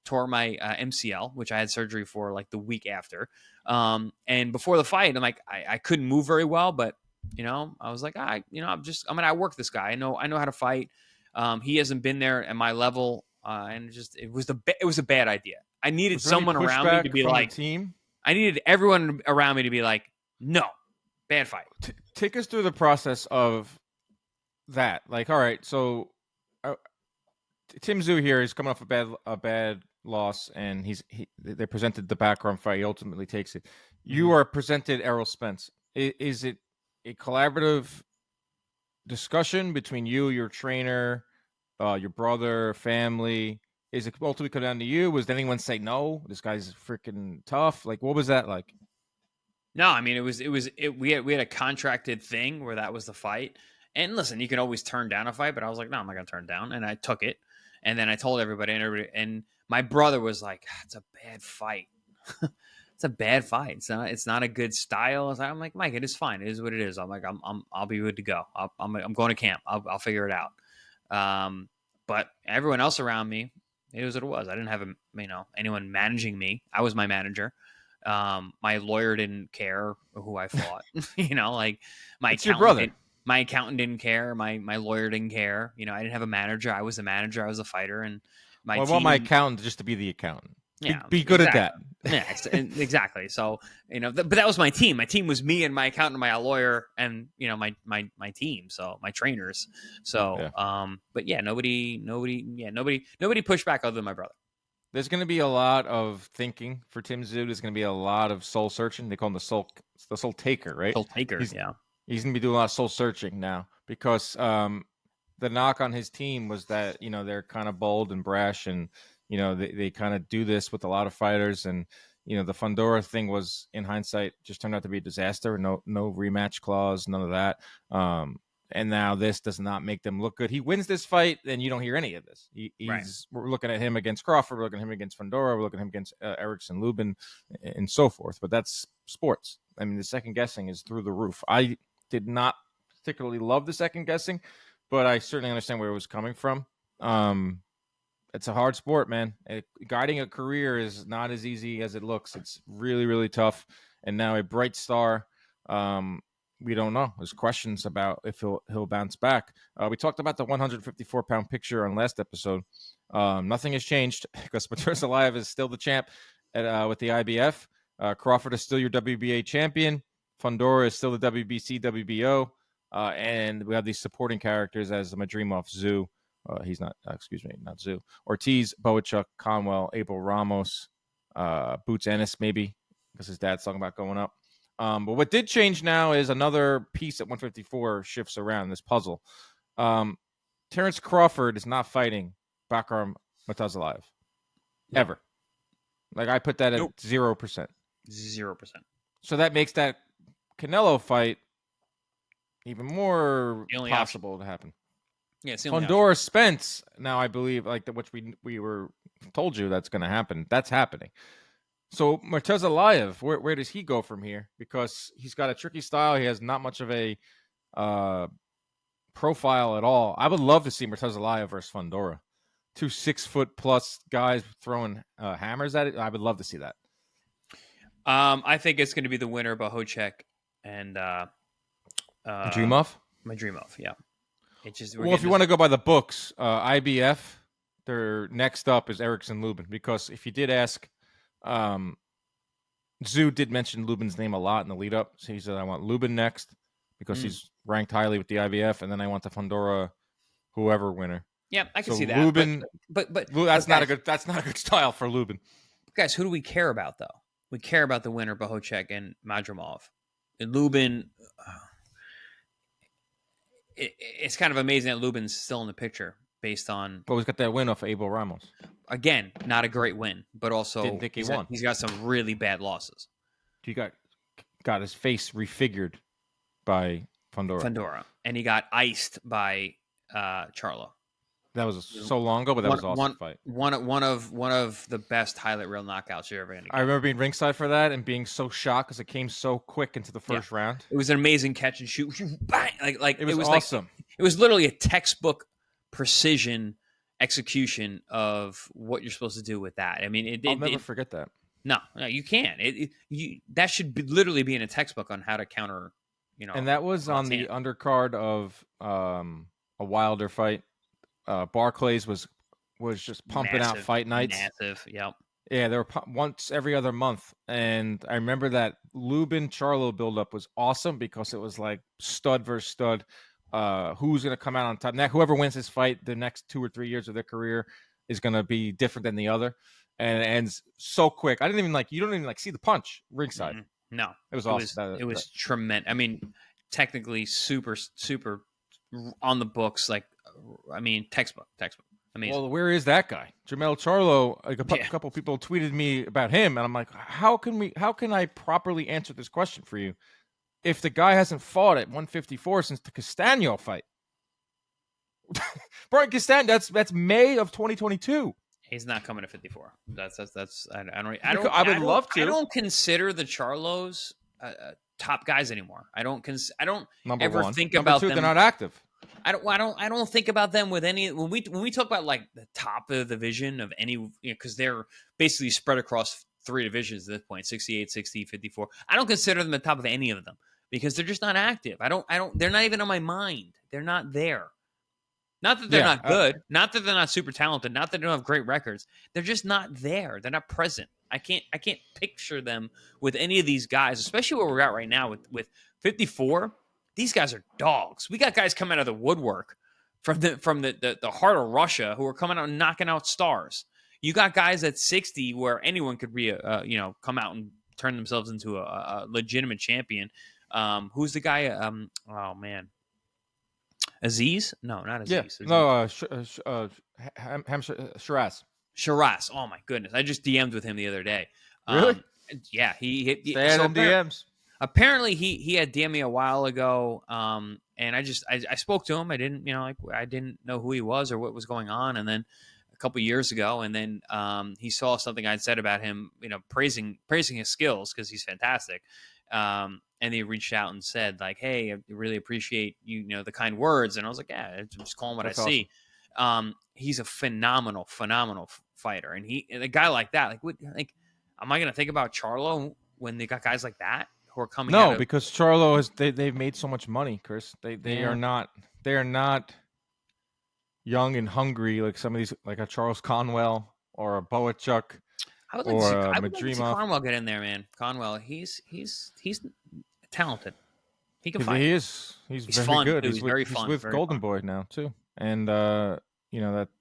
tore my MCL, which I had surgery for like the week after. And before the fight, I'm like, I couldn't move very well, but, you know, I was like, I'm going to outwork this guy. I know how to fight. He hasn't been there at my level. And it was a bad idea. I needed someone around me to be like, team? I needed everyone around me to be like, no, bad fight. Take us through the process of that. Like, all right, so uh, Tim Tszyu here is coming off a bad loss, and they presented the background fight. He ultimately takes it. You are presented Errol Spence. Is it a collaborative discussion between you, your trainer, your brother, family? Is it ultimately come down to you? Was anyone say no? This guy's freaking tough. Like, what was that like? No, I mean we had a contracted thing where that was the fight. And listen, you can always turn down a fight, but I was like, no, I'm not gonna turn it down, and I took it. And then I told everybody, and my brother was like, it's a bad fight. It's a bad fight. It's not a good style. I'm like, Mike, it is fine. It is what it is. I'm like, I'll be good to go. I'm going to camp. I'll figure it out. But everyone else around me, it was what it was. I didn't have anyone managing me. I was my manager. My lawyer didn't care who I fought. Like my It's your brother. My accountant didn't care. My lawyer didn't care. I didn't have a manager. I was the manager. I was a fighter, and I want my accountant just to be the accountant. Yeah, be good exactly. at that. Yeah, exactly. So but that was my team. My team was me and my accountant, my lawyer, and my team. So my trainers. So but yeah, nobody pushed back other than my brother. There's going to be a lot of thinking for Tim Tszyu. There's going to be a lot of soul searching. They call him the soul taker, right? Soul taker. He's going to be doing a lot of soul searching now because the knock on his team was that they're kind of bold and brash, and they kind of do this with a lot of fighters, and the Fundora thing was, in hindsight, just turned out to be a disaster. No rematch clause, none of that. And now this does not make them look good. He wins this fight, and you don't hear any of this. We're looking at him against Crawford, we're looking at him against Fundora, we're looking at him against Erickson, Lubin, and so forth. But that's sports. I mean, the second guessing is through the roof. I did not particularly love the second guessing, but I certainly understand where it was coming from. It's a hard sport, man. Guiding a career is not as easy as it looks. It's really, really tough. And now a bright star. We don't know. There's questions about if he'll bounce back. We talked about the 154-pound picture on last episode. Nothing has changed because Murtazaliev is still the champ with the IBF. Crawford is still your WBA champion. Fundora is still the WBC, WBO. And we have these supporting characters as Madrimov, Tszyu. He's not, not Tszyu. Ortiz, Boachuk, Conwell, Abel Ramos, Boots Ennis, maybe, because his dad's talking about going up. But what did change now is another piece at 154 shifts around this puzzle. Terrence Crawford is not fighting Bakhram Murtazaliev. Ever. Like, I put that at 0%. 0%. So that makes that Canelo fight even more possible to happen. Yeah, Fundora Spence, now I believe, like which we were told you that's going to happen. That's happening. So Murtazaliev, where does he go from here? Because he's got a tricky style. He has not much of a profile at all. I would love to see Murtazaliev versus Fundora. 2 6-foot+ guys throwing hammers at it. I would love to see that. I think it's going to be the winner, Bohocek and Madrimov? Madrimov, yeah. It's just, if you want to go by the books, IBF, their next up is Erickson Lubin. Because if you did ask, Tszyu did mention Lubin's name a lot in the lead up. So he said, I want Lubin next because he's ranked highly with the IBF, and then I want the Fundora whoever winner. Yeah, I can see that. Lubin, but that's not a good style for Lubin. Guys, who do we care about though? We care about the winner, Bohocek and Madrimov. And Lubin, it's kind of amazing that Lubin's still in the picture based on. But he's got that win off of Abel Ramos. Again, not a great win, but also didn't think he won. He's got some really bad losses. He got his face refigured by Fundora, and he got iced by Charlo. That was so long ago, but that was an awesome fight. One of the best highlight reel knockouts you're ever going to get. I remember being ringside for that and being so shocked because it came so quick into the first round. It was an amazing catch and shoot. Bang! Like it was awesome. It was literally a textbook precision execution of what you're supposed to do with that. I mean, I'll never forget that. No, you can't. That should literally be in a textbook on how to counter. And that was on the undercard of a Wilder fight. Barclays was just pumping out fight nights. Massive, yep. Yeah, they were once every other month. And I remember that Lubin Charlo buildup was awesome because it was like stud versus stud. who's going to come out on top. Now, whoever wins this fight, the next 2 or 3 years of their career is going to be different than the other, and it ends so quick. I didn't even you don't even see the punch ringside. Mm-hmm. No, it was awesome. It was tremendous. I mean, technically super on the books. Like, I mean, textbook. Amazing. Well, where is that guy? Jermell Charlo, a couple people tweeted me about him, and I'm like, how can I properly answer this question for you if the guy hasn't fought at 154 since the Castano fight? Brian Castano, that's May of 2022. He's not coming to 54. That's I would love to. I don't consider the Charlos top guys anymore. I don't Number one. think Number about two, them. They're not active. I don't think about them with any when we talk about like the top of the division of any, because they're basically spread across 3 divisions at this point, 68, 60, 54. I don't consider them the top of any of them because they're just not active. I don't they're not even on my mind. They're not there. Not that they're not good, not that they're not super talented, not that they don't have great records. They're just not there. They're not present. I can't picture them with any of these guys, especially where we're at right now with 54. These guys are dogs. We got guys coming out of the woodwork from the heart of Russia who are coming out and knocking out stars. You got guys at 60 where anyone could come out and turn themselves into a legitimate champion. Who's the guy? Oh man, Aziz? No, not Aziz. Yeah. No, Shiraz. Shiraz. Oh my goodness, I just DM'd with him the other day. Really? Yeah, he Stay in DMs. Apparently he had DM'd me a while ago, and I spoke to him. I didn't I didn't know who he was or what was going on, and then a couple years ago, and then he saw something I'd said about him, praising his skills because he's fantastic, and he reached out and said like, "Hey, I really appreciate the kind words," and I was like, "Yeah, I'm just calling what I see." He's a phenomenal fighter, and a guy like that, am I going to think about Charlo when they got guys like that? Are coming no, because Charlo they've made so much money, Chris. They are not young and hungry like some of these, like a Charles Conwell or a Boachuk I would like to see Conwell get in there, man. Conwell, he's talented. He can fight. He's very fun. good. He's very fun. He's with Golden fun. Boy now too, and that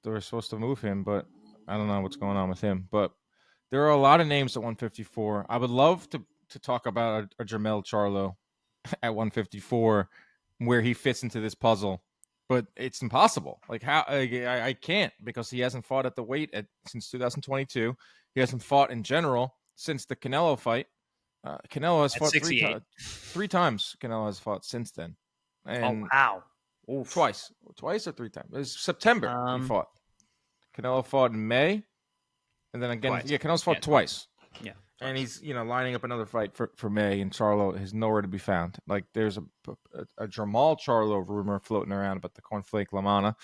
they're supposed to move him, but I don't know what's going on with him. But there are a lot of names at 154. I would love to talk about a Jermell Charlo at 154, where he fits into this puzzle, but it's impossible. Like how I can't, because he hasn't fought at the weight since 2022. He hasn't fought in general since the Canelo fight. Canelo has fought 3 times. Canelo has fought since then. And oh wow! Oof. Twice or 3 times. It was September he fought. Canelo fought in May, and then again. Twice. Yeah, Canelo's fought twice. Yeah. And he's, lining up another fight for May, and Charlo is nowhere to be found. Like there's a Jermall Charlo rumor floating around about the Cornflake Lamana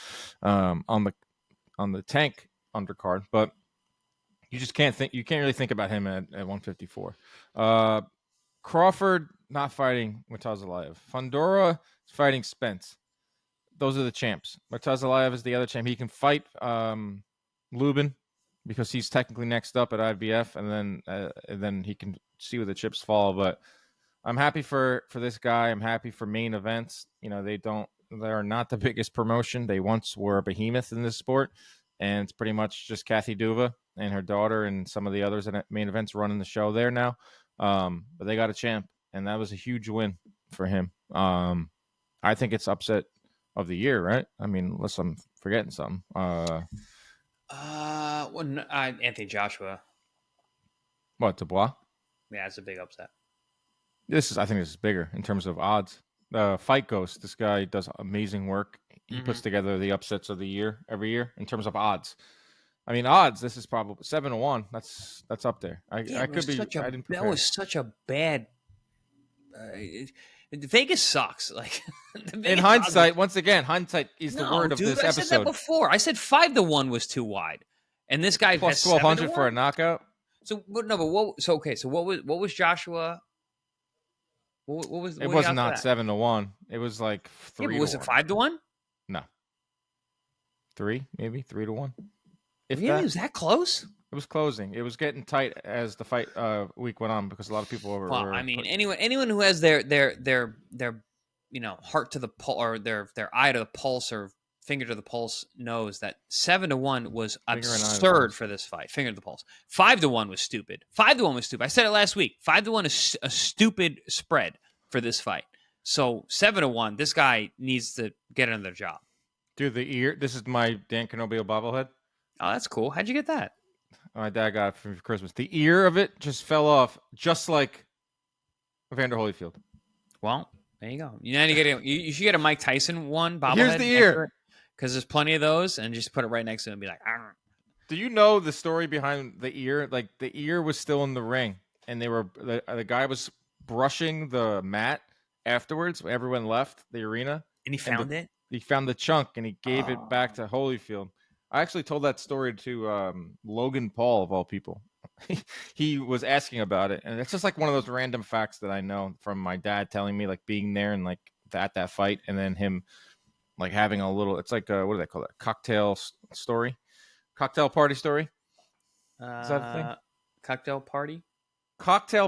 on the Tank undercard, but you just can't really think about him at 154. Crawford not fighting Murtazaliev. Fundora is fighting Spence. Those are the champs. Murtazaliev is the other champ. He can fight Lubin, because he's technically next up at IBF, and then he can see where the chips fall. But I'm happy for this guy. I'm happy for main events. They're not the biggest promotion. They once were a behemoth in this sport, and it's pretty much just Kathy Duva and her daughter and some of the others at main events running the show there now. But they got a champ, and that was a huge win for him. I think it's upset of the year, right? I mean, unless I'm forgetting something. Anthony Joshua. What, Dubois? Yeah, it's a big upset. I think this is bigger in terms of odds. Fight Ghost, this guy does amazing work. He puts together the upsets of the year every year in terms of odds. I mean, odds. This is probably 7-1. That's up there. That was such a bad. Vegas sucks. Like in hindsight, once again, hindsight is the word of this episode. I said that before. I said 5-1 was too wide, and this guy plus has 1,200 for a knockout. So what was Joshua? What was? It was not 7-1. It was like 3. Was it 5-1? No, 3, maybe 3-1. Really? It was that close? It was closing. It was getting tight as the fight week went on, because a lot of people were. Well, I mean, anyone who has their heart to the pulse, or their eye to the pulse, or finger to the pulse, knows that 7-1 was absurd for this fight. Finger to the pulse. 5-1 was stupid. 5-1 was stupid. I said it last week. 5-1 is a stupid spread for this fight. So 7-1, this guy needs to get another job. Dude, the ear. This is my Dan Canobio bobblehead. Oh, that's cool. How'd you get that? My dad got it for Christmas. The ear of it just fell off, just like Evander Holyfield. Well, there you go. You should get a Mike Tyson one bobblehead. Here's the ear, because there's plenty of those, and just put it right next to him and be like, Arr. Do you know the story behind the ear? Like, the ear was still in the ring, and the guy was brushing the mat afterwards. Everyone left the arena, and he found it. He found the chunk, and he gave it back to Holyfield. I actually told that story to Logan Paul, of all people. He was asking about it, and it's just like one of those random facts that I know from my dad telling me, like being there and like at that fight, and then him like having a little. It's like what do they call it? Cocktail story, cocktail party story. Is that a thing? Cocktail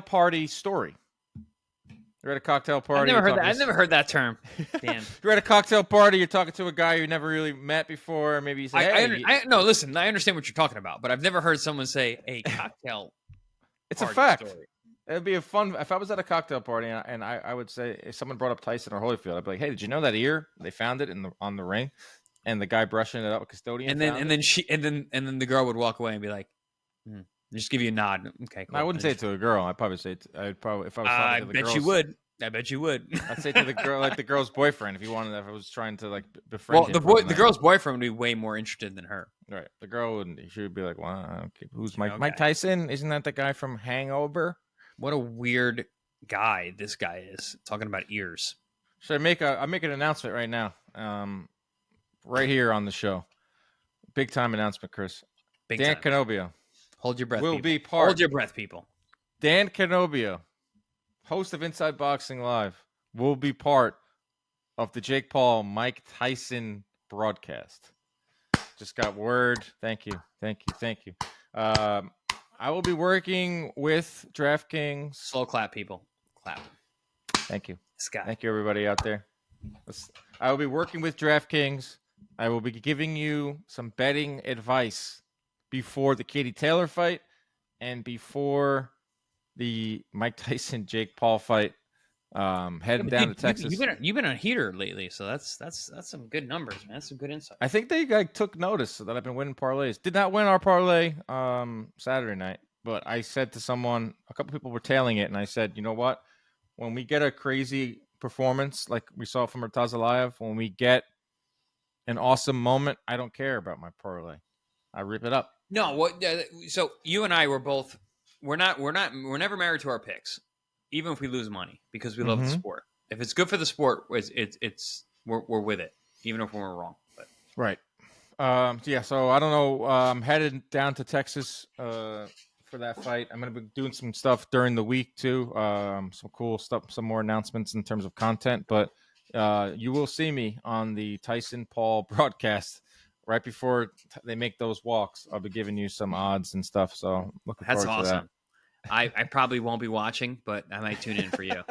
party story. You're at a cocktail party. I've never heard that term. Damn. You're at a cocktail party. You're talking to a guy you never really met before. Maybe you say, no, listen, I understand what you're talking about, but I've never heard someone say a cocktail It's a fact. Story. It would be a fun... If I was at a cocktail party and I would say, if someone brought up Tyson or Holyfield, I'd be like, hey, did you know that ear? They found it on the ring, and the guy brushing it up with custodian. And then the girl would walk away and be like, just give you a nod. Okay, cool. I wouldn't say it to a girl. I'd probably say if I was talking to the girls. I bet you would. I'd say to the girl, like the girl's boyfriend, if I was trying to like befriend. Well, the girl's boyfriend would be way more interested than her. Right. The girl wouldn't. She would be like, "Wow, okay, who's Mike Tyson? Isn't that the guy from Hangover?" What a weird guy this guy is, talking about ears. Should I make an announcement right now? Right here on the show. Big time announcement, Chris. Dan Canobio. Hold your breath. Hold your breath, people. Dan Canobio, host of Inside Boxing Live, will be part of the Jake Paul Mike Tyson broadcast. Just got word. Thank you. I will be working with DraftKings. Slow clap, people. Clap. Thank you. Scott. Thank you, everybody out there. I will be working with DraftKings. I will be giving you some betting advice before the Katie Taylor fight and before the Mike Tyson Jake Paul fight. Heading down to Texas. You've been a heater lately, so that's some good numbers, man. That's some good insight. I think they took notice that I've been winning parlays. Did not win our parlay Saturday night, but I said to someone, a couple people were tailing it, and I said, you know what? When we get a crazy performance like we saw from Murtazaliev, when we get an awesome moment, I don't care about my parlay. I rip it up. No, so you and I were both. We're never married to our picks, even if we lose money, because we love the sport. If it's good for the sport, we're with it, even if we're wrong. But. Right. So I don't know. I'm headed down to Texas for that fight. I'm going to be doing some stuff during the week too. Some cool stuff, some more announcements in terms of content. But you will see me on the Tyson Paul broadcast right before they make those walks. I'll be giving you some odds and stuff. So looking forward to that. I probably won't be watching, but I might tune in for you.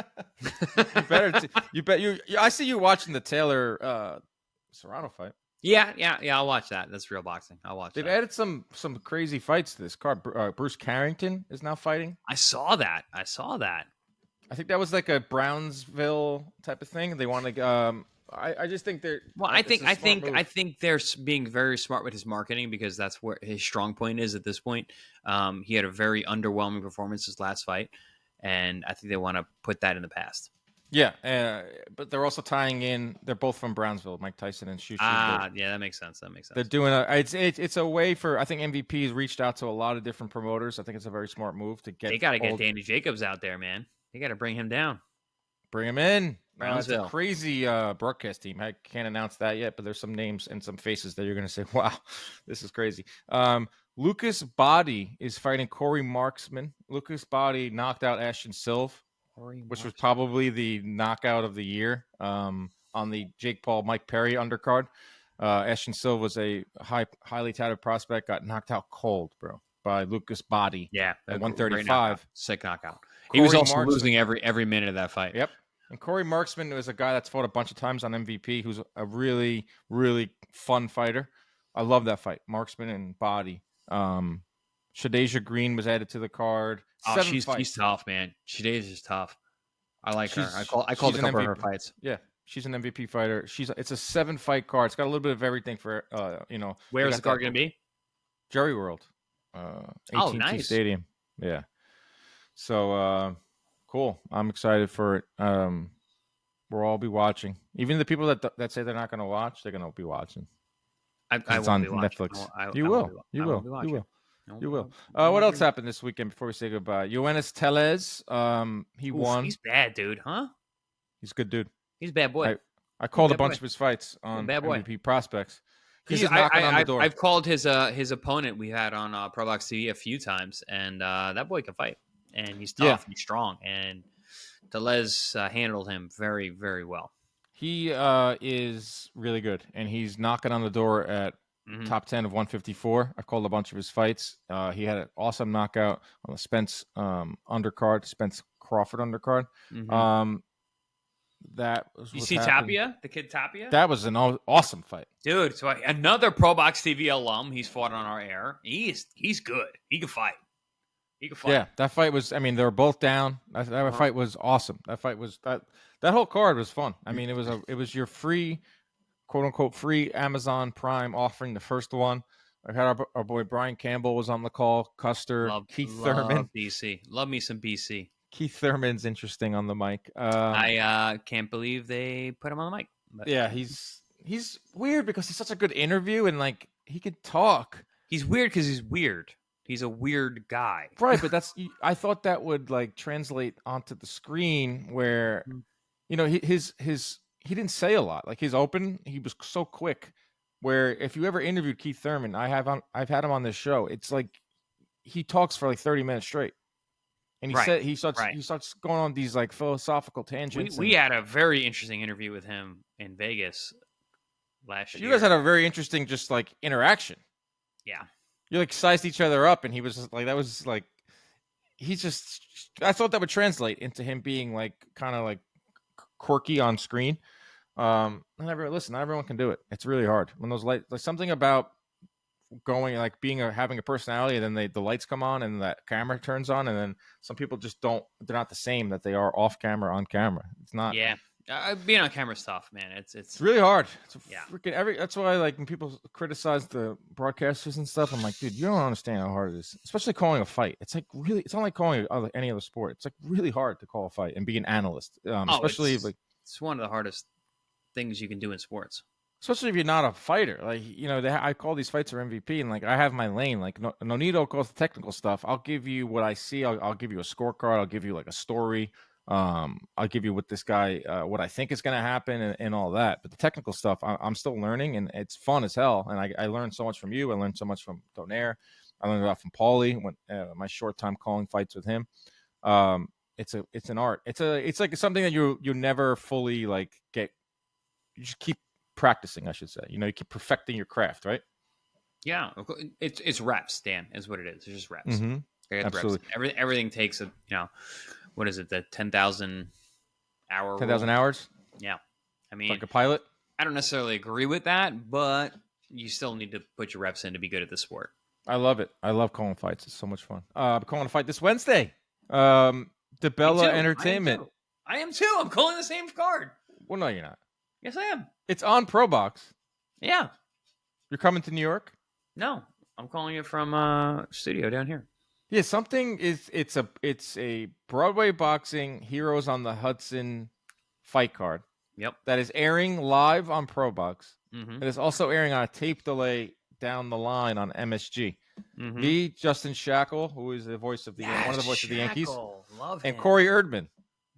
I see you watching the Taylor Serrano fight. Yeah. I'll watch that. That's real boxing. I'll watch. They've added some crazy fights to this card. Bruce Carrington is now fighting. I saw that. I think that was like a Brownsville type of thing. They want to. I just think they're. Well, I think they're being very smart with his marketing, because that's where his strong point is at this point. He had a very underwhelming performance his last fight, and I think they want to put that in the past. Yeah, but they're also tying in. They're both from Brownsville, Mike Tyson and Shu. Yeah, that makes sense. They're doing it's a way for. I think MVP has reached out to a lot of different promoters. I think it's a very smart move to get. They got to get Danny Jacobs out there, man. They got to bring him down. Bring him in. It's a crazy broadcast team. I can't announce that yet, but there's some names and some faces that you're going to say, wow, this is crazy. Lucas Body is fighting Corey Marksman. Lucas Body knocked out Ashton Silva, which was probably the knockout of the year on the Jake Paul, Mike Perry undercard. Ashton Silva was a highly touted prospect, got knocked out cold, bro, by Lucas Body. Yeah. At 135. Sick knockout. He was also losing every minute of that fight. Yep. And Corey Marksman is a guy that's fought a bunch of times on MVP, who's a really, really fun fighter. I love that fight. Marksman and Body. Shadeja Green was added to the card. Oh, 7 she's fights. tough, man. Shadeja's tough. I like her. I called a couple of her fights. Yeah, she's an MVP fighter. It's a 7-fight card. It's got a little bit of everything for Where is the card going to be? Jerry World. AT&T nice Stadium. Yeah. So cool. I'm excited for it. We'll all be watching. Even the people that say they're not going to watch, they're going to be watching. It's on Netflix. You will. What else happened this weekend before we say goodbye? Yoenis Tellez, he won. He's bad, dude, huh? He's a good dude. He's a bad boy. I called a bunch of his fights on MVP Prospects. He's knocking on the door. I've called his opponent we had on Pro Box TV a few times, and that boy can fight, and he's tough, he's strong, and Tellez handled him very, very well. He is really good, and he's knocking on the door at top 10 of 154. I've called a bunch of his fights. He had an awesome knockout on the Spence undercard, Spence Crawford undercard. That was you see Tapia, the kid Tapia? That was an awesome fight, dude. So another Pro Box TV alum. He's fought on our air. He's good. He can fight. Yeah, that fight was. I mean, they were both down. That fight was awesome. That fight was that whole card was fun. I mean, it was your free, quote unquote, free Amazon Prime offering, the first one. I had our boy Brian Campbell was on the call. Custer, Keith Thurman, BC. Love me some BC. Keith Thurman's interesting on the mic. I can't believe they put him on the mic. But. Yeah, he's weird because he's such a good interview and like he could talk. He's weird because he's weird. He's a weird guy. Right, but I thought that would like translate onto the screen where he didn't say a lot. Like his open, he was so quick. Where if you ever interviewed Keith Thurman, I've had him on this show. It's like he talks for like 30 minutes straight. And he starts going on these like philosophical tangents. We had a very interesting interview with him in Vegas last year. You guys had a very interesting just like interaction. Yeah. You like sized each other up, and he was just, like, that was like, I thought that would translate into him being like kind of like quirky on screen. Not everyone can do it. It's really hard when those lights, like something about going like having a personality, and then the lights come on and that camera turns on, and then some people just they're not the same that they are off camera on camera. It's not. Yeah. Being on camera is tough, man. It's really hard. Freaking that's why like when people criticize the broadcasters and stuff, I'm like, dude, you don't understand how hard it is. Especially calling a fight. It's like really, it's not like calling any other sport. It's like really hard to call a fight and be an analyst. Especially it's one of the hardest things you can do in sports. Especially if you're not a fighter. Like, I call these fights for MVP, and like I have my lane. Like Nonito calls the technical stuff. I'll give you what I see. I'll give you a scorecard. I'll give you like a story. I'll give you what this guy, what I think is going to happen and all that. But the technical stuff, I'm still learning, and it's fun as hell. And I learned so much from you. I learned so much from Donaire. I learned a lot from Paulie when my short time calling fights with him. It's an art. It's like something that you never fully like get. You just keep practicing, I should say. You keep perfecting your craft, right? Yeah, it's reps, Dan, is what it is. It's just reps. Mm-hmm. Absolutely. Reps. Everything takes what is it? The 10,000 hour. 10,000 hours. Yeah, I mean, like a pilot. I don't necessarily agree with that, but you still need to put your reps in to be good at the sport. I love it. I love calling fights. It's so much fun. I'm calling a fight this Wednesday. DeBella Entertainment. I am too. I'm calling the same card. Well, no, you're not. Yes, I am. It's on Pro Box. Yeah. You're coming to New York? No, I'm calling it from studio down here. Yeah, it's a Broadway boxing Heroes on the Hudson fight card. Yep. That is airing live on Pro Box. Mm-hmm. It is also airing on a tape delay down the line on MSG. Mm-hmm. Me, Justin Shackle, who is the voice of one of the voices of the Yankees, love and him. Corey Erdman.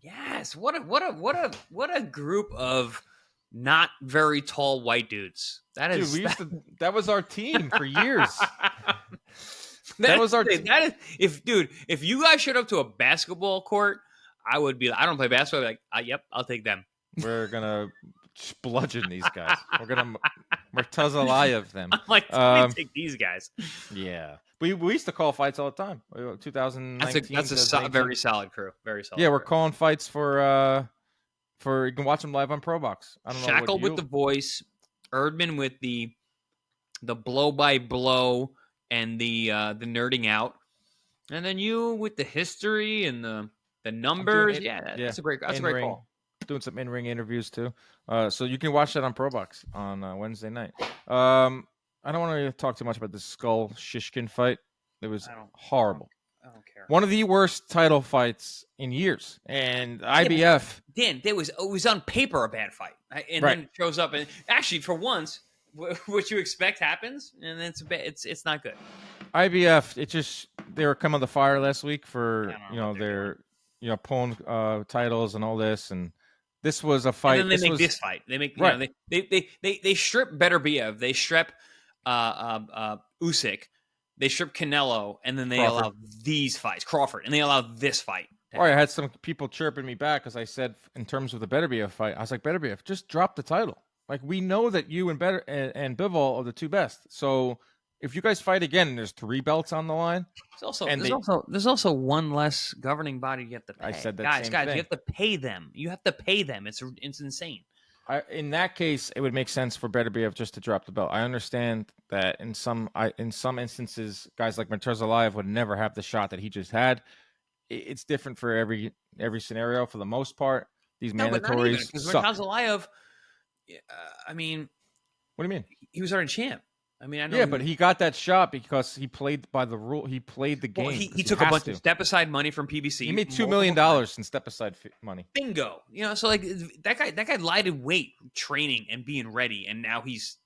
Yes, what a group of not very tall white dudes. That was our team for years. That was our team. If you guys showed up to a basketball court, I would be. I don't play basketball. I'd be like, yep, I'll take them. We're gonna bludgeon these guys. We're gonna Murtazaliev them. I'm like, let me take these guys. Yeah, we used to call fights all the time. 2019. That's a very solid crew. Very solid. Yeah, we're calling fights for You can watch him live on ProBox. I don't know. Shackle with the voice, Erdman with the blow by blow and the nerding out, and then you with the history and the numbers. That's a great call. Doing some in-ring interviews too. So you can watch that on ProBox on Wednesday night. I don't want to talk too much about the Skull Shishkin fight. It was horrible. I don't care. One of the worst title fights in years. And IBF. Dan, it was on paper a bad fight. And then it shows up. And actually, for once, what you expect happens. And it's not good. IBF, they were coming on the fire last week for, their, pulling titles and all this. And this was a fight. And then they make this fight. They make, they strip Beterbiev. They strip Usyk. They strip Canelo, and then they allow these fights, Crawford, and they allow this fight. All right, I had some people chirping me back because I said, in terms of the Beterbiev fight, I was like, Beterbiev, just drop the title. Like, we know that you and Bivol are the two best. So if you guys fight again, and there's 3 belts on the line. There's also one less governing body you have to pay. I said that guys, same thing. You have to pay them. You have to pay them. It's insane. In that case, it would make sense for Beterbiev just to drop the belt. I understand that in some instances, guys like Murtazaliev would never have the shot that he just had. It's different for every scenario. For the most part, these mandatories suck. Murtazaliev, I mean, what do you mean? He was already champ. I mean, I know. Yeah, but he got that shot because he played by the rule. He played the game. Well, he took a bunch of step-aside money from PBC. He made $2 million in step-aside money. Bingo. So like that guy lied in weight training and being ready, and now he's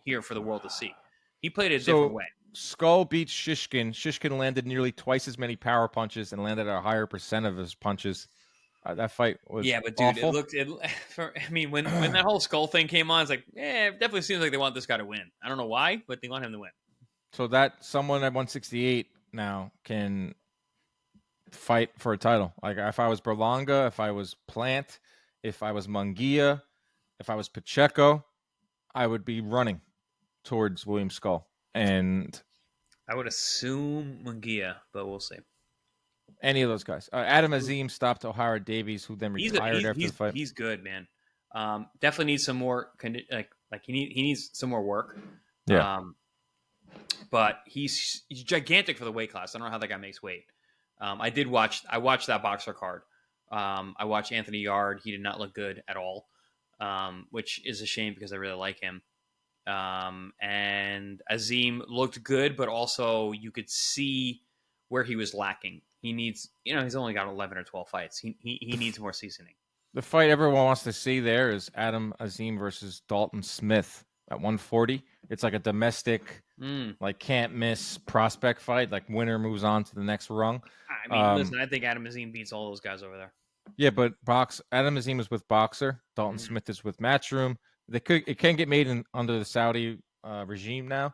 here for the world to see. He played it a different way. Skull beats Shishkin. Shishkin landed nearly twice as many power punches and landed a higher percent of his punches. That fight was but dude, awful. When that whole Skull thing came on, it's like, it definitely seems like they want this guy to win. I don't know why, but they want him to win. So that someone at 168 now can fight for a title. Like if I was Berlanga, if I was Plant, if I was Munguia, if I was Pacheco, I would be running towards William Skull. And I would assume Munguia, but we'll see. Any of those guys. Adam Azim stopped O'Hara Davies, who then retired after the fight. He's good, man. Definitely needs some more. He needs some more work. Yeah. But he's gigantic for the weight class. I don't know how that guy makes weight. I watched that boxer card. I watched Anthony Yard. He did not look good at all, which is a shame because I really like him. And Azim looked good, but also you could see where he was lacking. He needs, he's only got 11 or 12 fights. He needs more seasoning. The fight everyone wants to see there is Adam Azim versus Dalton Smith at 140. It's like a domestic, can't miss prospect fight. Like winner moves on to the next rung. I mean, listen, I think Adam Azim beats all those guys over there. Yeah, but Adam Azim is with Boxer. Dalton Smith is with Matchroom. It can get made under the Saudi regime now.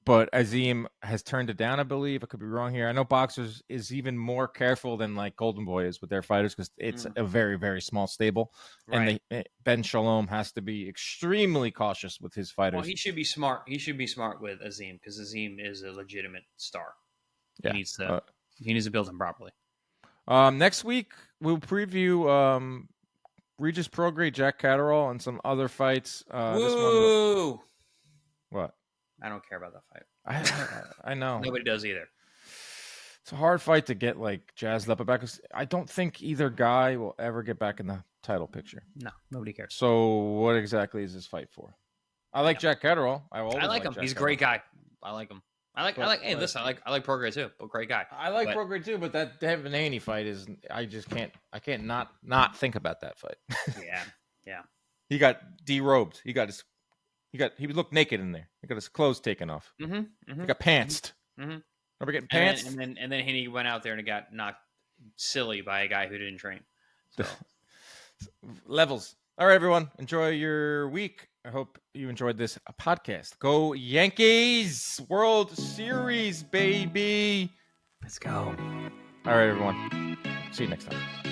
But Azim has turned it down, I believe. I could be wrong here. I know Boxers is even more careful than like Golden Boy is with their fighters because it's a very, very small stable. Right. And Ben Shalom has to be extremely cautious with his fighters. Well, he should be smart. He should be smart with Azim because Azim is a legitimate star. Yeah. He needs to build him properly. Next week, we'll preview Regis Prograis, Jack Catterall, and some other fights. Woo! What? I don't care about that fight. I know. Nobody does either. It's a hard fight to get like jazzed up about because I don't think either guy will ever get back in the title picture. No, nobody cares. So what exactly is this fight for? I like Jack Catterall. I like him. Jack He's a Catterall. grey guy. I like him. I like Prograis too. But great guy. I like Prograis too, but that Devin Haney fight is I can't not think about that fight. Yeah. He got derobed. He looked naked in there. He got his clothes taken off. He got pantsed. Remember getting pantsed? And then Haney went out there and got knocked silly by a guy who didn't train. So. Levels. All right, everyone. Enjoy your week. I hope you enjoyed this podcast. Go Yankees! World Series, baby! Let's go. All right, everyone. See you next time.